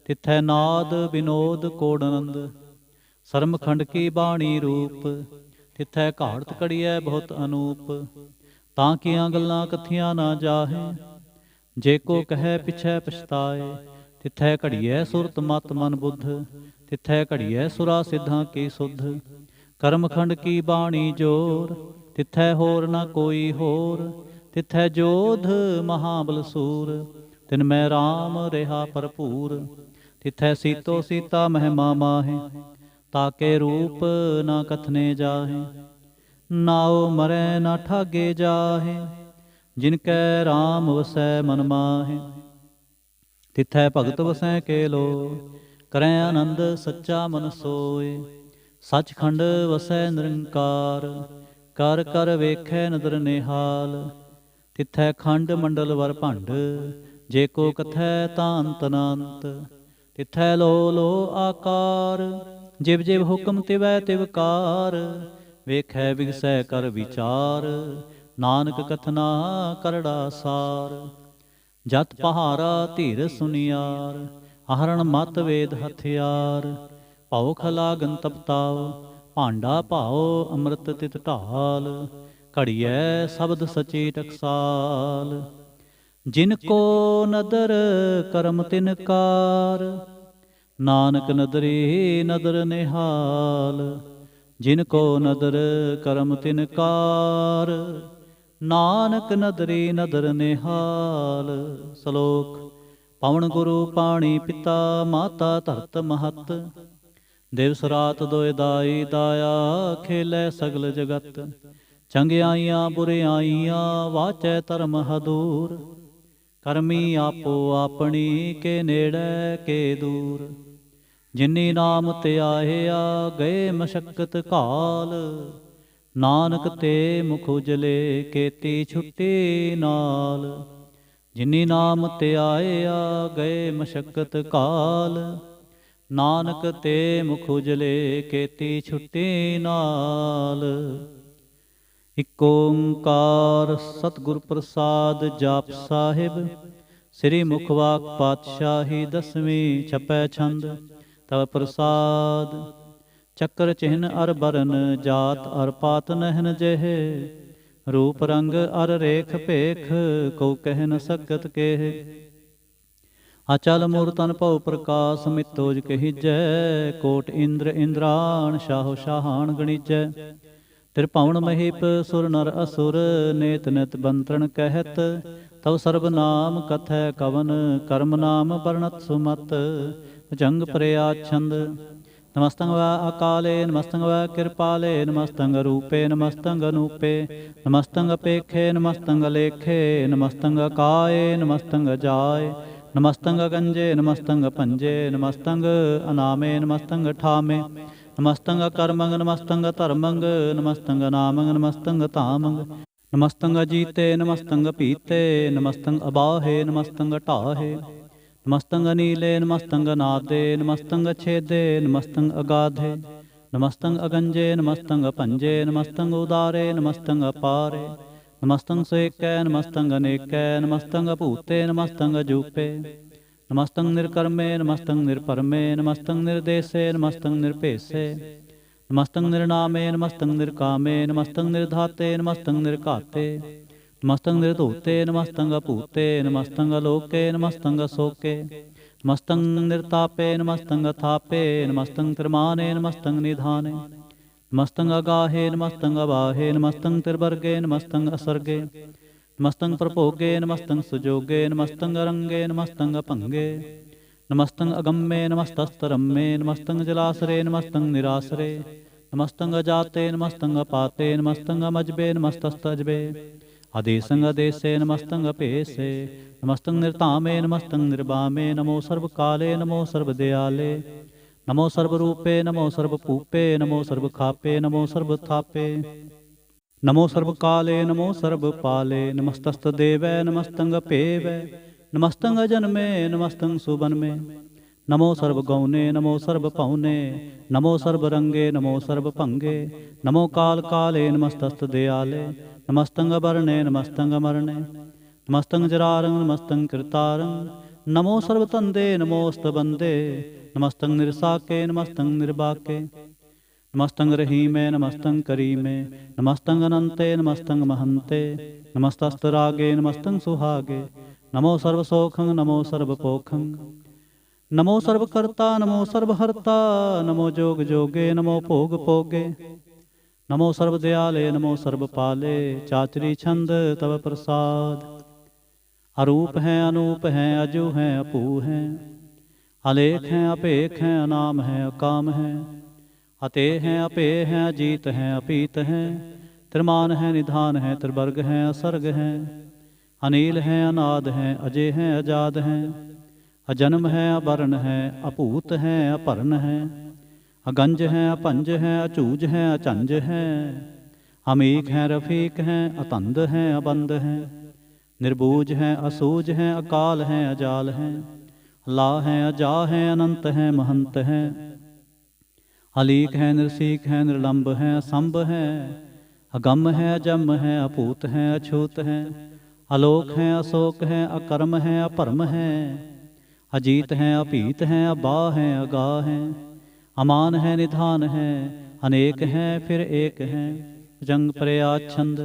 ਤਿਥੈ ਨਾਦ ਵਿਨੋਦ ਕੋਡ ਆਨੰਦ। ਸਰਮ ਖੰਡ ਕੀ ਬਾਣੀ ਰੂਪ, ਤਿਥੈ ਘਾੜਤ ਘੜੀਐ ਬਹੁਤ ਅਨੂਪ। ਤਾਂ ਕੀਆਂ ਗੱਲਾਂ ਕਥੀਆਂ ਨਾ ਜਾਹੇ, ਜੇ ਕੋ ਕਹੈ ਪਿਛੈ ਪਛਤਾਏ, ਤਿਥੈ ਘੜੀਐ ਸੁਰਤ ਮਤ ਮਨ ਬੁੱਧ, ਤਿਥੈ ਘੜੀਐ ਸੁਰਾ ਸਿੱਧਾਂ ਕੀ ਸੁਧ। ਕਰਮਖੰਡ ਕੀ ਬਾਣੀ ਜੋਰ, ਤਿਥੈ ਹੋਰ ਨਾ ਕੋਈ ਹੋਰ, ਤਿਥੈ ਜੋਧ ਮਹਾਬਲ ਸੂਰ, ਤਿਨ ਮੈਂ ਰਾਮ ਰਿਹਾ ਭਰਪੂਰ। ਤਿਥੈ ਸੀਤੋ ਸੀਤਾ ਮਹਿਮਾ ਮਾਹੇ, ਤਾਕੇ ਰੂਪ ਨਾ ਕਥਨੇ ਜਾਹੇ। ਨਾਉ ਮਰੈ ਨਾ ਠਾਗੇ ਜਾਹੇ, ਜਿਨ ਕੈ ਰਾਮ ਵਸੈ ਮਨ ਮਾਹੇ। ਤਿਥੈ ਭਗਤ ਵਸੈ ਕੇ ਲੋਇ, ਕਰੈ ਆਨੰਦ ਸੱਚਾ ਮਨ ਸੋਇ। ਸੱਚਖੰਡ ਵਸੈ ਨਿਰੰਕਾਰ, ਕਰ ਕਰ ਵੇਖੈ ਨਦਰ ਨਿਹਾਲ। ਤਿਥੈ ਖੰਡ ਮੰਡਲ ਵਰ ਭੰਡ, ਜੇ ਕੋ ਕਥੈ ਤਾਂ ਅੰਤ ਅਨੰਤ। ਤਿਥੈ ਲੋ ਲੋ ਆਕਾਰ, ਜਿਵ ਜਿਵ ਹੁਕਮ ਤਿਵੈ ਤਿਵਕਾਰ। ਵੇਖੈ ਵਿਗਸੈ ਕਰ ਵਿਚਾਰ, ਨਾਨਕ ਕਥਨਾ ਕਰੜਾ ਸਾਰ। ਜਤ ਪਹਾਰਾ ਧੀਰ ਸੁਨਿਆਰ, ਆਹਰਣ ਮਤ ਵੇਦ ਹਥਿਆਰ। ਭਉ ਲਾਗਨ ਤਪਤਾਉ, ਭਾਂਡਾ ਭਾਉ ਅੰਮ੍ਰਿਤ ਤਿਤ ਢਾਲ। ਘੜੀਐ ਸ਼ਬਦ ਸਚੀ ਟਕਸਾਲ, ਜਿਨ ਕੋ ਨਦਰ ਕਰਮ ਤਿਨ ਕਾਰ। ਨਾਨਕ ਨਦਰੀ ਨਦਰ ਨਿਹਾਲ, ਜਿਨ ਕੋ ਨਦਰ ਕਰਮ ਤਿਨ ਕਾਰ। ਨਾਨਕ ਨਦਰੀ ਨਦਰ ਨਿਹਾਲ। ਸ਼ਲੋਕ। ਪਵਨ ਗੁਰੂ ਪਾਣੀ ਪਿਤਾ, ਮਾਤਾ ਧਰਤ ਮਹਤ। ਦਿਵਸ ਰਾਤ ਦੋਇ ਦਾਈ ਦਾਇਆ, ਖੇਲੇ ਸਗਲ ਜਗਤ। ਚੰਗਿਆਈਆਂ ਬੁਰਿਆਈਆਂ, ਵਾਚੈ ਧਰਮ ਹਦੂਰ। ਕਰਮੀ ਆਪੋ ਆਪਣੀ, ਕੇ ਨੇੜੇ ਕੇ ਦੂਰ। ਜਿਨੀ ਨਾਮ ਧਿਆਇਆ, ਗਏ ਮਸ਼ਕਤ ਘਾਲ। ਨਾਨਕ ਤੇ ਮੁਖ ਉਜਲੇ, ਕੀਤੀ ਛੁੱਟੀ ਨਾਲ। ਜਿਨੀ ਨਾਮ ਧਿਆਇਆ, ਗਏ ਮਸ਼ਕਤ ਘਾਲ। ਨਾਨਕ ਤੇ ਮੁਖ ਉਜਲੇ, ਕੀਤੀ ਛੁੱਟੀ ਨਾਲ। ਇਕ ਓੰਕਾਰ ਸਤਿਗੁਰ ਪ੍ਰਸਾਦ ਜਾਪ ਸਾਹਿਬ। ਸ੍ਰੀ ਮੁਖਵਾਕ ਪਾਤਸ਼ਾਹੀ ਦਸਵੀਂ ਛਪੈ ਛੰਦ। ਤਵ ਪ੍ਰਸਾਦ ਚੱਕਰ ਚਿਹਨ ਅਰ ਬਰਨ, ਜਾਤ ਅਰ ਪਾਤ ਨਹਿਨ ਜਿਹੇ। ਰੂਪ ਰੰਗ ਅਰ ਰੇਖ ਭੇਖ, ਕਉ ਕਹਿ ਨ ਸਕਤ ਕੇਹ। ਅਚਲ ਮੂਰਤਨ ਭਉ ਪ੍ਰਕਾਸ਼, ਮਿਤੋਜ ਕਹੀਜੈ। ਕੋਟ ਇੰਦਰ ਇੰਦਰਾਣ, ਸ਼ਾਹੋ ਸ਼ਾਹਾਨ ਗਣੀਜੈ। ਤ੍ਰਿਭੁਵਨ ਮਹੀਪ ਸੁਰ ਨਰ ਅਸੁਰ, ਨੇਤ ਨਿਤ ਬੰਤਰਣ ਕਹਿਤ। ਤਵ ਸਰਬ ਨਾਮ ਕਥੈ ਕਵਨ, ਕਰਮ ਨਾਮ ਵਰਣਤ ਸੁਮਤ। ਭੁਜੰਗ ਪ੍ਰਿਆਛੰਦ। ਨਮਸਤੰ ਵੈ ਅਕਾਲੇ, ਨਮਸਤੰ ਵੈ ਕਿਰਪਾਲੇ। ਨਮਸਤੰ ਰੂਪੇ, ਨਮਸਤੰ ਅਨੂਪੇ। ਨਮਸਤੰ ਅਪੇਖੇ, ਨਮਸਤੰ ਅਲੇਖੇ। ਨਮਸਤੰ ਅਕਾਏ, ਨਮਸਤੰ ਜਾਏ। ਨਮਸਤੰ ਗੰਜੇ, ਨਮਸਤੰ ਭੰਜੇ। ਨਮਸਤੰ ਅਨਾਮੇ, ਨਮਸਤੰ ਠਾਮੇ। ਨਮਸਤੰ ਕਰਮੰਗ, ਨਮਸਤੰ ਧਰਮੰਗ। ਨਮਸਤੰ ਨਾਮੰਗ, ਨਮਸਤੰ ਧਾਮੰਗ। ਨਮਸਤੰ ਅਜੀਤੇ, ਨਮਸਤੰ ਪੀਤੇ। ਨਮਸਤੰ ਅਬਾਹੇ, ਨਮਸਤੰ ਢਾਹੇ। ਨਮਸਤੰ ਨੀਲੇ, ਨਮਸਤੰ ਨਾਦੇ। ਨਮਸਤੰ ਛੇਦੇ, ਨਮਸਤੰ ਅਗਾਧੇ। ਨਮਸਤੰ ਅਗੰਜੇ, ਨਮਸਤੰ ਭੰਜੇ। ਨਮਸਤੰ ਉਦਾਰੇ, ਨਮਸਤੰ ਅਪਾਰੇ। ਨਮਸਤੰ ਸੇਕੈ, ਨਮਸਤੰ ਅਨੇਕੈ। ਨਮਸਤੰ ਭੂਤੇ, ਨਮਸਤੰ ਅਜੂਪੇ। ਨਮਸਤੰ ਨਿਰਕਰਮੇ, ਨਮਸਤੰ ਨਿਰਪਰਮੇ। ਨਮਸਤੰ ਨਿਰਦੇਸੇ, ਨਮਸਤੰ ਨਿਰਭੇਸੇ। ਨਮਸਤੰ ਨਿਰਨਾਮੇ, ਨਮਸਤੰ ਨਿਰਕਾਮੇ। ਨਮਸਤੰ ਨਿਰਧਾਤੇ, ਨਮਸਤੰ ਨਿਰਘਾਤੇ। ਨਮਸਤੰ ਨਿਰਧੂਤੇ, ਨਮਸਤੰ ਅਭੂਤੇ। ਨਮਸਤੰ ਅਲੋਕੇ, ਨਮਸਤੰ ਅਸੋਕੇ। ਨਮਸਤੰ ਨਿਰਤਾਪੇ, ਨਮਸਤੰ ਅਥਾਪੇ। ਨਮਸਤੰ ਤ੍ਰਿਮਾਨੇ, ਨਮਸਤੰ ਨਿਧਾਨੇ। ਨਮਸਤੰ ਅਗਾਹੇ, ਨਮਸਤੰ ਅਵਾਹੇ। ਨਮਸਤੰ ਤਿਰਵਰਗੇ, ਨਮਸਤੰ ਅਸਰਗੇ। ਨਮਸਤੰ ਪ੍ਰਭੋਗੇ, ਨਮਸਤੰ ਸੁਜੋਗੇ। ਨਮਸਤੰ ਅਰੰਗੇ, ਨਮਸਤੰ ਅਭੰਗੇ। ਨਮਸਤੰ ਅਗੰਮੇ, ਨਮਸਤਸਤਰੰਮੇ। ਨਮਸਤੰ ਜਲਾਸਰੇ, ਨਮਸਤੰ ਨਿਰਾਸਰੇ। ਨਮਸਤੰ ਅਜਾਤੇ, ਨਮਸਤੰ ਅਪਾਤੇ। ਨਮਸਤੰ ਅਮਜਬੇ, ਨਮਸਤਸਤਜਬੇ। ਆਦੇਸੰ ਅਦੇਸੇ, ਨਮਸਤੰ ਅਭੇਸੇ। ਨਮਸਤੰ ਨਿਰਧਾਮੇ, ਨਮਸਤੰ ਨਿਰਬਾਮੇ। ਨਮੋ ਸਰਬ ਕਾਲੇ, ਨਮੋ ਸਰਬ ਦਿਆਲੇ। ਨਮੋ ਸਰਬ ਰੂਪੇ, ਨਮੋ ਸਰਬ ਭੂਪੇ। ਨਮੋ ਸਰਬ ਖਾਪੇ, ਨਮੋ ਸਰਬ ਥਾਪੇ। ਨਮੋ ਸਰਬ ਕਾਲੇ, ਨਮੋ ਸਰਬ ਪਾਲੇ। ਨਮਸਤਸਤ ਦੇਵੈ, ਨਮਸਤੰ ਅਭੇਵੈ। ਨਮਸਤੰ ਅਜਨਮੇ, ਨਮਸਤੰ ਸੁਬਨਮੇ। ਨਮੋ ਸਰਬ ਗੌਨੇ, ਨਮੋ ਸਰਬ ਭਉਨੇ। ਨਮੋ ਸਰਬ ਰੰਗੇ, ਨਮੋ ਸਰਬ ਭੰਗੇ। ਨਮੋ ਕਾਲ ਕਾਲੇ, ਨਮਸਤਸਤ ਦਿਆਲੇ। ਨਮਸਤੰ ਅਬਰਣੇ, ਨਮਸਤੰ ਅਮਰਣੇ। ਨਮਸਤੰ ਜਰਾਰੰ, ਨਮਸਤੰ ਕਿਰਤਾਰੰ। ਨਮੋ ਸਰਬ ਧੰਦੇ, ਨਮੋਸਤ ਬੰਦੇ। ਨਮਸਤੰ ਨਿਰਸਾਕੇ, ਨਮਸਤੰ ਨਿਰਬਾਕੇ। ਨਮਸਤੰ ਰਹੀਮੇ, ਨਮਸਤੰ ਕਰੀਮੇ। ਨਮਸਤੰ ਅਨੰਤੇ, ਨਮਸਤੰ ਮਹੰਤੇ। ਨਮਸਤਸਤ ਰਾਗੇ, ਨਮਸਤੰ ਸੁਹਾਗੇ। नमो सर्वसोखं नमो सर्वपोखं नमो सर्वकर्ता नमो सर्वहर्ता नमो जोग जोगे नमो भोग भोगे नमो सर्वदयाले नमो सर्वपाले चाचरी छंद तव प्रसाद। अरूप हैं अनूप हैं अजू हैं अपू हैं अलेख हैं अपेख हैं अनाम हैं अकाम हैं अते हैं अपे हैं अजीत हैं अपीत हैं त्रिमान हैं निधान हैं त्रिवर्ग हैं असर्ग हैं अनील हैं अनाद हैं अजय हैं अजाद हैं अजन्म हैं अवर्ण हैं अपूत हैं अपर्ण हैं अगंज हैं अपंज हैं अचूज हैं अचंज हैं अमीक हैं रफीक हैं अतंद हैं अबंद हैं निर्बूज हैं असूज हैं अकाल हैं अजाल हैं ला हैं अजा हैं अनंत हैं महंत हैं अलीक हैं निर्सीक हैं निर्लंब हैं असंभ हैं अगम हैं अजम हैं अपूत हैं अछूत हैं अलोक हैं अशोक हैं अकर्म हैं अपरम हैं अजीत हैं अपीत हैं अबा हैं अगा हैं अमान हैं निधान हैं अनेक हैं फिर एक हैं जंग प्रयाच्छंद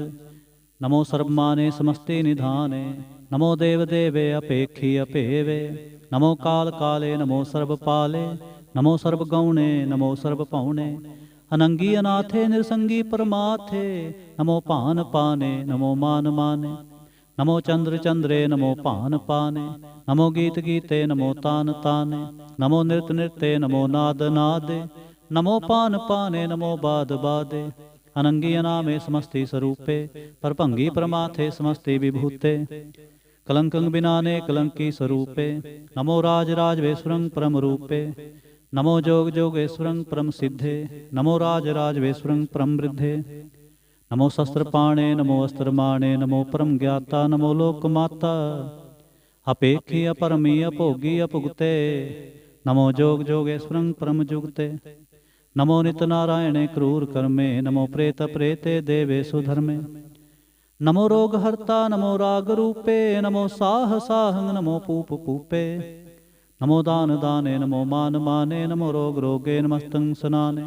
नमो सर्वमाने समस्ते निधाने नमो देव देवे अपेक्षी अपेवे नमो काल काले नमो सर्वपाले नमो सर्वगौणे नमो सर्वपौणे अनंगी अनाथे निरसंगी परमाथे नमो पान पाने नमो मान माने नमो चंद्र चंद्रे नमो पान पाने नमो गीत गीते नमो तान ताने नमो नृत नृत्य नमो नाद नादे नमो पान पाने नमो बाद बादे अनंगी अनामे समस्ति स्वरूपे परभंगी परमाथे समस्ति विभूते कलंकं बिनाने कलंकी स्वरूपे नमो राज राजवेश्वरं परम रूपे नमो जोग जोगेश्वरं परम सिद्धे नमो राज राजवेश्वरं परम वृद्धे नमो शस्त्रपाणे नमो अस्त्रमाणे नमो परम ज्ञाता नमो लोकमाता अपेक्षी अपरमी अभोगी अपुगते नमो जोग जोगेश्वरं परम जुगते नमो नित नारायणे क्रूर कर्मे नमो प्रेत प्रेते देवे सुधर्मे नमो रोग हर्ता नमो राग रूपे नमो साह साहं नमो पूप पूपे नमो दान दाने नमो मान माने नमो रोग रोगे नमस्तं सनाने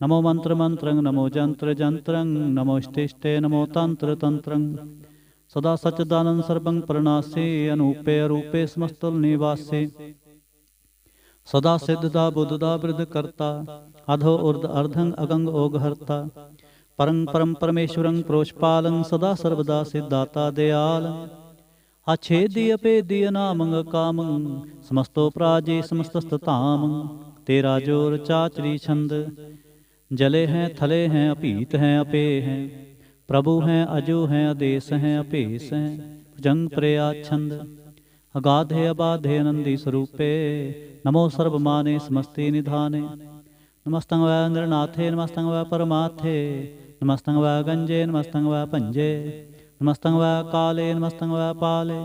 नमो मंत्र मंत्रं नमो जंत्र जंत्रं नमो इष्टिष्टे नमो तंत्र तंत्रं सदा सच्चिदानंद सर्वं प्रणासी अनूपे अरूपे समस्तुल निवासी सदा सिद्धदा बुद्धदा वृद्ध करता अधो उर्ध अर्धं अगंग ओग हरता परं परम परमेश्वरं प्रोषपालं सदा सर्वदा सिद्धाता दयाल अच्छेदी अपेदी अनामंग कामं समस्तो प्राजे समस्तस्ताम तेरा जोर चाचरी छंद जले हैं थले हैं अपीत हैं अपे हैं प्रभु हैं अजो हैं आदेश हैं अपेश हैं भुजंग प्रयाच्छंद अगाधे अबाधे नंदी स्वरूपे नमो सर्वमाने समस्ते निधाने नमस्तं वै नृनाथे नमस्तं वै परमाथे नमस्तं वै गंजे नमस्तं वै पंजे नमस्तं वै काले नमस्तं वै पाले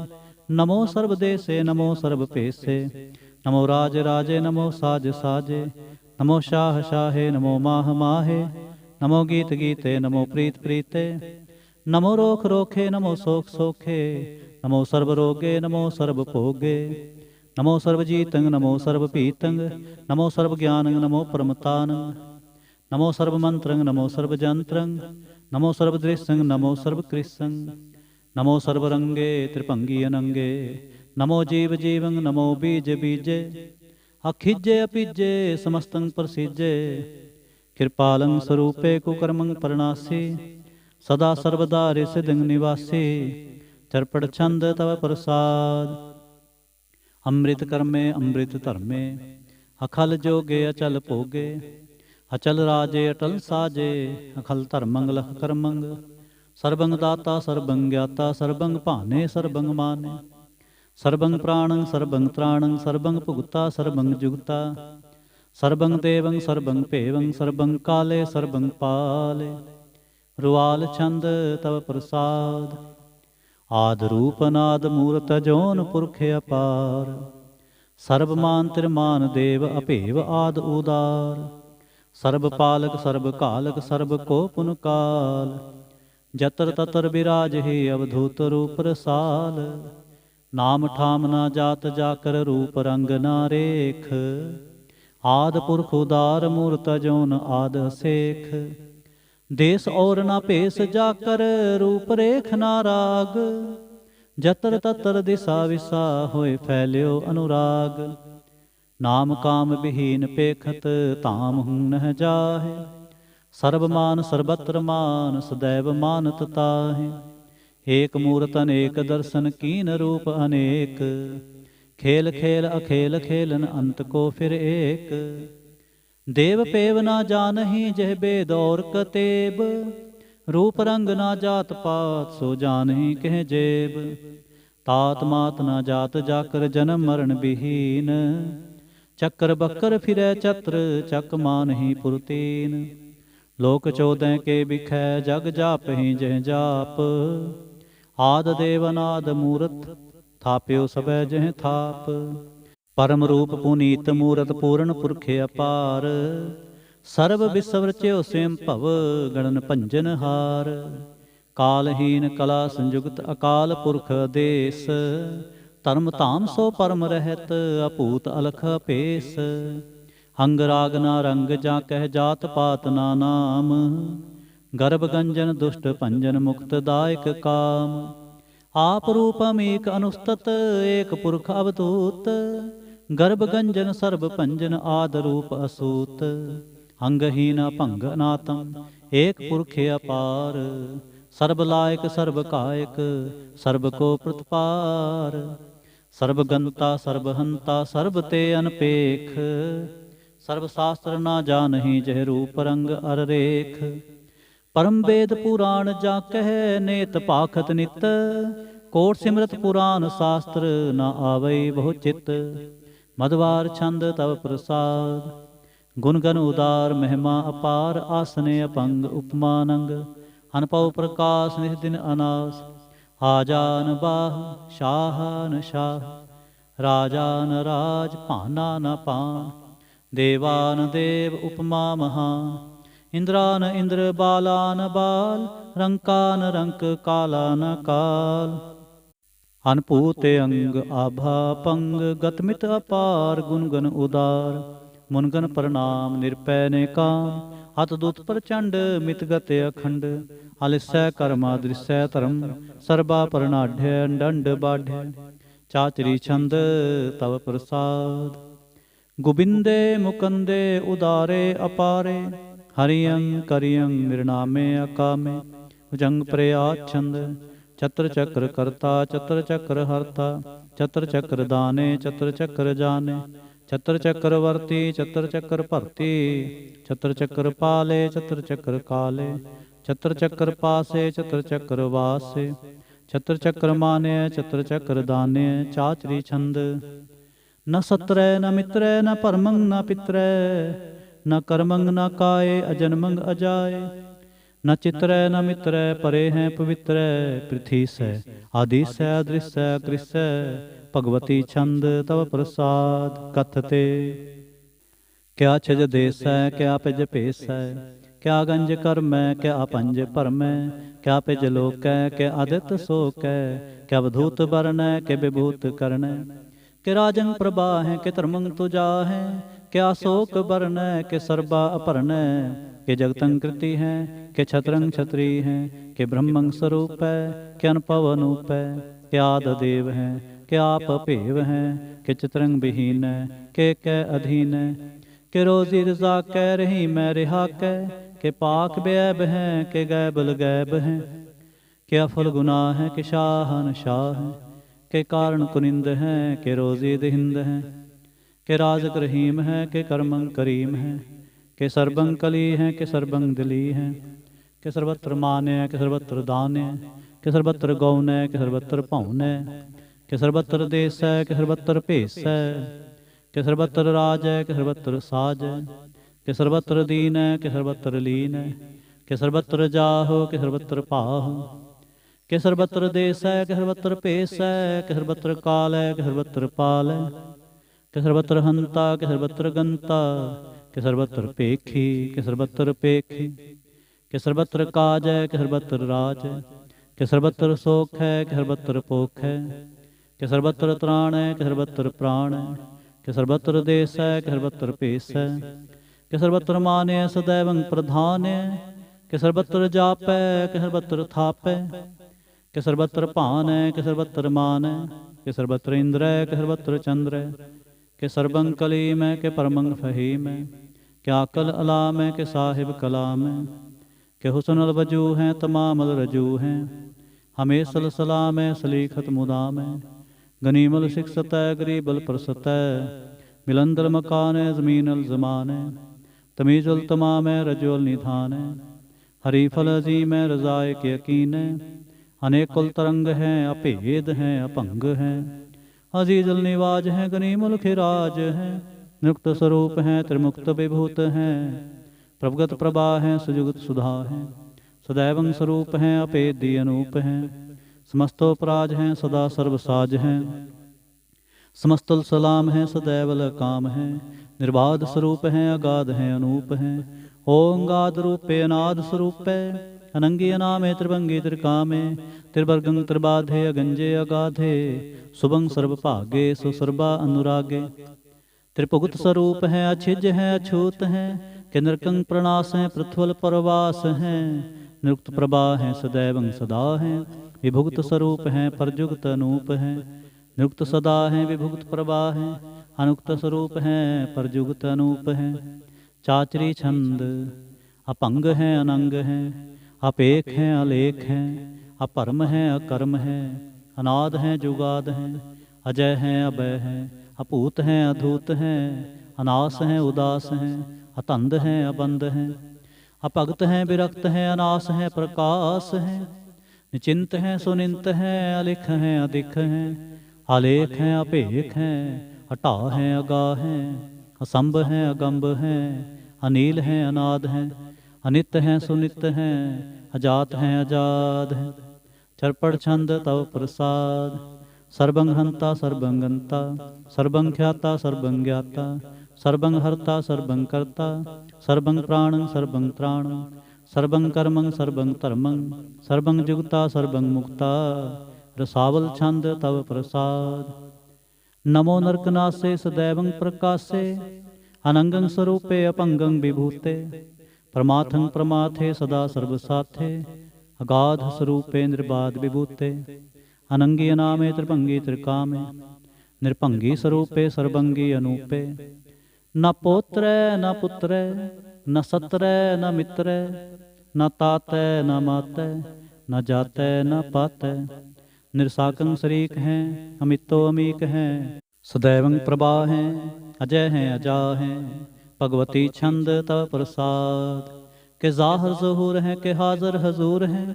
नमो सर्वदेशे नमो सर्वपेशे नमो राज राजे नमो साज साजे नमो शाह शाहे नमो माह माहे नमो गीत गीते नमो प्रीत प्रीते नमो रोख रोखे नमो सोख सोखे नमो सर्वरोगे नमो सर्वभोगे नमो सर्वजीतं नमो सर्वपीतं नमो सर्वज्ञानं नमो परमतानं नमो सर्वमंत्रं नमो सर्वजंत्रं नमो सर्वदृश्यं नमो सर्वकृष्यं नमो सर्वरंगे त्रिभंगी अनंगे नमो जीव जीवं नमो बीज बीजे अखिजे अपीजे समस्तं प्रसिजे कृपालं स्वरूपे कुकर्मं परनासी सदा सर्वदा रिसिद्धं निवासी चरपट छंद तव प्रसाद अमृत कर्मे अमृत धर्मे अखल जोगे अचल भोगे अचल राजे अटल साजे अखल धर्मंग लख कर्मंग सर्वंग दाता सर्वंग ज्ञाता सर्वंग भाने सर्वंग माने सर्वंग प्राणं सर्वंग त्राणं सर्वंग भुगता सर्वंग जुगता सर्वंग देवं सर्वंग पेवं सर्वंग काले सर्वंग पाले रुआल छंद तव प्रसाद आद रूप अनाद मूरत जोन पुरख अपार सर्वमान तिरमान देव अपेव आद उदार सर्व पालक सर्व कालक सर्व को पुन काल जतर ततर विराज ही अवधूत रूप रसाल नाम ठाम ना जात जाकर रूप रंग ना रेख आद पुरख उदार मूरत जोन आद सेख देश और ना भेस जाकर रूप रेख ना राग ਜਤਰ ਤਤਰ ਦਿਸਾ ਵਿਸਾ ਹੋਏ ਫੈਲਿਓ ਅਨੁਰਾਗ। ਨਾਮ ਕਾਮ ਵਿਹੀਨ ਪੇਖਤ ਧਾਮ ਹੁ ਨਹਿ ਜਾਹੇ। ਸਰਬ ਮਾਨ ਸਰਬਤਰ ਮਾਨ ਸदैव ਮਾਨਤ ਤਾਹੇ। ਏਕ ਮੂਰਤ ਅਨੇਕ ਦਰਸ਼ਨ ਕੀਨ ਰੂਪ ਅਨੇਕ। खेल खेल अखेल खेलन अंत को फिर एक। देव पेव ना जानहि जह बेद और कतेब। रूप रंग ना जात पात सो जानहि कह जेब। तात मात ना जात जाकर जन्म मरण विहीन। चक्कर बक्कर फिरै चत्र चक मानहि पुरतीन। लोक चौदह के बिखै जग जापहि जह जाप। आद देव अनाद मूरत ਥਾਪਿਓ ਸਭੈ ਜਹ ਥਾਪ। ਪਰਮ ਰੂਪ ਪੁਨੀਤ ਮੂਰਤ ਪੂਰਨ ਪੁਰਖ ਅਪਾਰ। ਸਰਬ ਵਿਸਵ ਰਚਿਓ ਸਵਯੰ ਭਵ ਗਣਨ ਭੰਜਨ ਹਾਰ। ਕਾਲਹੀਨ ਕਲਾ ਸੰਯੁਗਤ ਅਕਾਲ ਪੁਰਖ ਆਦੇਸ। ਧਰਮ ਧਾਮ ਸੋ ਪਰਮ ਰਹਿਤ ਅਭੂਤ ਅਲਖ ਅਪੇਸ। ਅੰਗ ਰਾਗ ਨਾ ਰੰਗ ਜਾਂ ਕਹਿ ਜਾਤ ਪਾਤ ਨਾ ਨਾਮ। ਗਰਭ ਗੰਜਨ ਦੁਸ਼ਟ ਭੰਜਨ ਮੁਕਤ ਦਾਇਕ ਕਾਮ। आप रूपम एक अनुस्तत एक पुरख अवधूत। गर्भ गंजन सर्ब पंजन आद रूप असूत। अंगहीन भंग अनातम एक पुरख अपार। सर्ब लायक सर्ब कायक सर्ब को प्रतिपार। सर्ब गंता सर्ब हंता सर्ब ते अनपेख। सर्ब शास्त्र ना जानहि जह रूप रंग अर रेख। परम वेद पुराण जा कह नेत पाखत नित। कोट सिमरत पुराण शास्त्र न आवै बहु चित। मधवार छंद तव प्रसाद गुण गण उदार महिमा अपार। आसने अपंग उपमानंग अनपव प्रकाश निज दिन अनास। आजान बाह शाहान शाह राजान राज भाना न पान। देवान देव उपमा महान। इंद्रान इंद्र बालान बाल रंकान रंक कालान काल। अनपूत अंग आभा पंग गतमित अपार गुणगन उदार। मुनगन प्रणाम निरपै ने काम। अतदुत प्रचंड मितगत अखंड। अलिसै कर्मा दृसै धर्म सर्बा प्रणाढ़ दंड बाढ़। चाचरी छंद तव प्रसाद गोबिंदे मुकंदे उदारे अपारे। हरियं करियं निर्नामे अकामे। भुजंग प्रयात छंद चत्र चक्र करता चत्र चक्र हरता। चत्र चक्र दाने चत्र चक्र जाने। चत्र चक्र वर्ती चत्र चक्र भरती। चत्र चक्र पाले चत्र चक्र काले। चत्र चक्र पासे चत्र चक्र वासे। चत्र चक्र माने चत्र चक्र दाने। चाचरी छंद न सत्रै न मित्रै न परमं न पित्रै। न कर्मंग न काये अजन्मंग अजाए। न चित्रै न मित्रै परे हैं पवित्रै। पृथ्वी सै आदि सै अदृश्य कृष्य। भगवती छंद तव प्रसाद कथते। क्या छज देस है क्या पिज भेस है। क्या गंज कर्म है क्या अपंज परम है। क्या पिज लोक है क्या आदित शोक है। क्या अवधूत वर्ण है क्या विभूत कर्ण है। के राजंग प्रभा है के धर्मंग तुजा है। क्या शोक वर्ण के सर्बा अपर्ण। के जगतंग कृति है के छत्रंग छत्री है। के ब्रह्मंग स्वरूप है के अनपव अनूप है। के आद देव है के आप भेव है। के चित्रंग विहीन है के कै अधीन है। के रोजी रजा कह रही मैं रिहा कह। के पाक बैब है के गैबल गैब है। के अफल गुनाह है के शाहन शाह है। के कारण कुनिंद है के रोजी दिहिंद है। के राजक रहीम है के कर्मंग करीम है। के सर्बंग कली है के सर्बंग दिली है। के सर्वत्र मान है के सर्वत्र दान है। के सर्वत्र गौन है के सर्वत्र पौन है। के सर्वत्र देश है के सर्वत्र भेस है। के सर्वत्र राज है के सर्वत्र साज है। के सर्वत्र दीन है के सर्वत्र लीन है। के सर्वत्र जाहो के सर्वत्र पाहो। के सर्वत्र देश है के सर्वत्र भेस है। के सर्वत्र काल है के सर्वत्र पाल है। के सर्वत्र हंता के सर्वत्र गंता। के सर्वत्र पेखी के सर्वत्र पेखी। के सर्वत्र काज है के सर्वत्र राज है। के सर्वत्र सोख है के सर्वत्र पोख है। के सर्वत्र त्राण है के सर्वत्र प्राण है। के सर्वत्र देश है के सर्वत्र पेश है। के सर्वत्र मान है सदैवं प्रधान है। के सर्वत्र जाप है के सर्वत्र थाप है। कि सर्वत्र भान है, कि सर्वत्र मान है, कि सर्वत्र इंद्र है, कि सर्वत्र चंद्र है, कि सर्वं कलीम है, कि परमं फहीम है, कि आकल अलाम है, कि साहिब कलाम है, कि हुस्न वजू हैं तमामल रजू हैं, हमें सलाम है सलीखत मुदाम है, गनीमल शिक्षत है गरीबल परसत है, मिलंदल मकान है ज़मीनल ज़मान है, तमीजुल तमाम है रजुल निधान है, हरीफल अजीम है रज़ाए के यकीन है, अनेकुल तरंग हैं अभेद हैं अपंग हैं, अजीजुल निवाज हैं गनीमुल खिराज हैं, निरुक्त स्वरूप हैं त्रिमुक्त विभूत हैं, प्रभगत प्रभा हैं सुजुगत सुधा हैं, सदैवं स्वरूप हैं अपेदी अनूप हैं, समस्तोपराज हैं सदा सर्वसाज हैं, समस्तुल सलाम हैं सदैवल काम हैं, निर्बाध स्वरूप हैं अगाध हैं अनूप हैं, ओंगाद रूपे अनाद स्वरूपे अनंगी अनामे त्रिभंगी त्रिकामे, त्रिवर्गं त्रिबाधे अगंजे अगाधे, सुभं सर्वभागे सुसर्वा अनुरागे, त्रिपुगुत स्वरूप हैं अछिज हैं अछूत हैं, कि नरकं प्रणास हैं पृथ्वल परवास हैं, निरुक्त प्रभा हैं सदैवं सदा हैं, विभुक्त स्वरूप हैं परजुगत अनूप हैं, निरुक्त सदा हैं विभुक्त प्रभा हैं, अनुक्त स्वरूप हैं परजुगत अनूप हैं, चाचरी छंद अपंग हैं अनंग हैं, अपेख हैं अलेख हैं, अपरम हैं अकर्म हैं, अनाद हैं जुगाद हैं, अजय हैं अभय हैं, अपूत हैं अधूत हैं, अनास हैं उदास हैं, अतंद हैं अबंद हैं, अपगत हैं विरक्त हैं, अनास हैं प्रकाश हैं, निचिंत हैं सुनिंत हैं, अलिख हैं अधिक हैं, आलेख हैं अपेख हैं, अटा हैं अगाह हैं, असंभ हैं अगंभ हैं, अनील हैं अनाद हैं, अनित हैं सुनित हैं, अजात हैं अजाद हैं, चरपड़ छंद तव प्रसाद, सर्वं हंता सर्वं गंता, सर्वं ख्याता सर्वं ज्ञाता, सर्वं हर्ता सर्वं कर्ता, सर्वं प्राणं सर्वं त्राणं, सर्वं कर्मं सर्वं धर्मं, सर्वं जुगता सर्वं मुक्ता, रसावल छंद तव प्रसाद, नमो नरकनासे सदैवं प्रकाशे, अनंगं स्वरूपे अपंगं विभूते, परमार्थं प्रमाथे सदा सर्वसाथे, अगाध स्वरूपे निर्बाध विभूते, अनंगी अनामे त्रिभंगी त्रिकामे, निरभंगी स्वरूपे सर्वंगी अनूपे, न पोत्रै न पुत्रै न सत्रै न मित्रै, न तातै न मातै न जातै न पातै, निरसाकं शरीक हैं अमितो अमीक हैं, सदैवं प्रभा हैं अजय हैं अजा हैं, भगवती छंद तव प्रसाद, के ज़ाहिर ज़हूर हैं के हाज़िर हजूर हैं,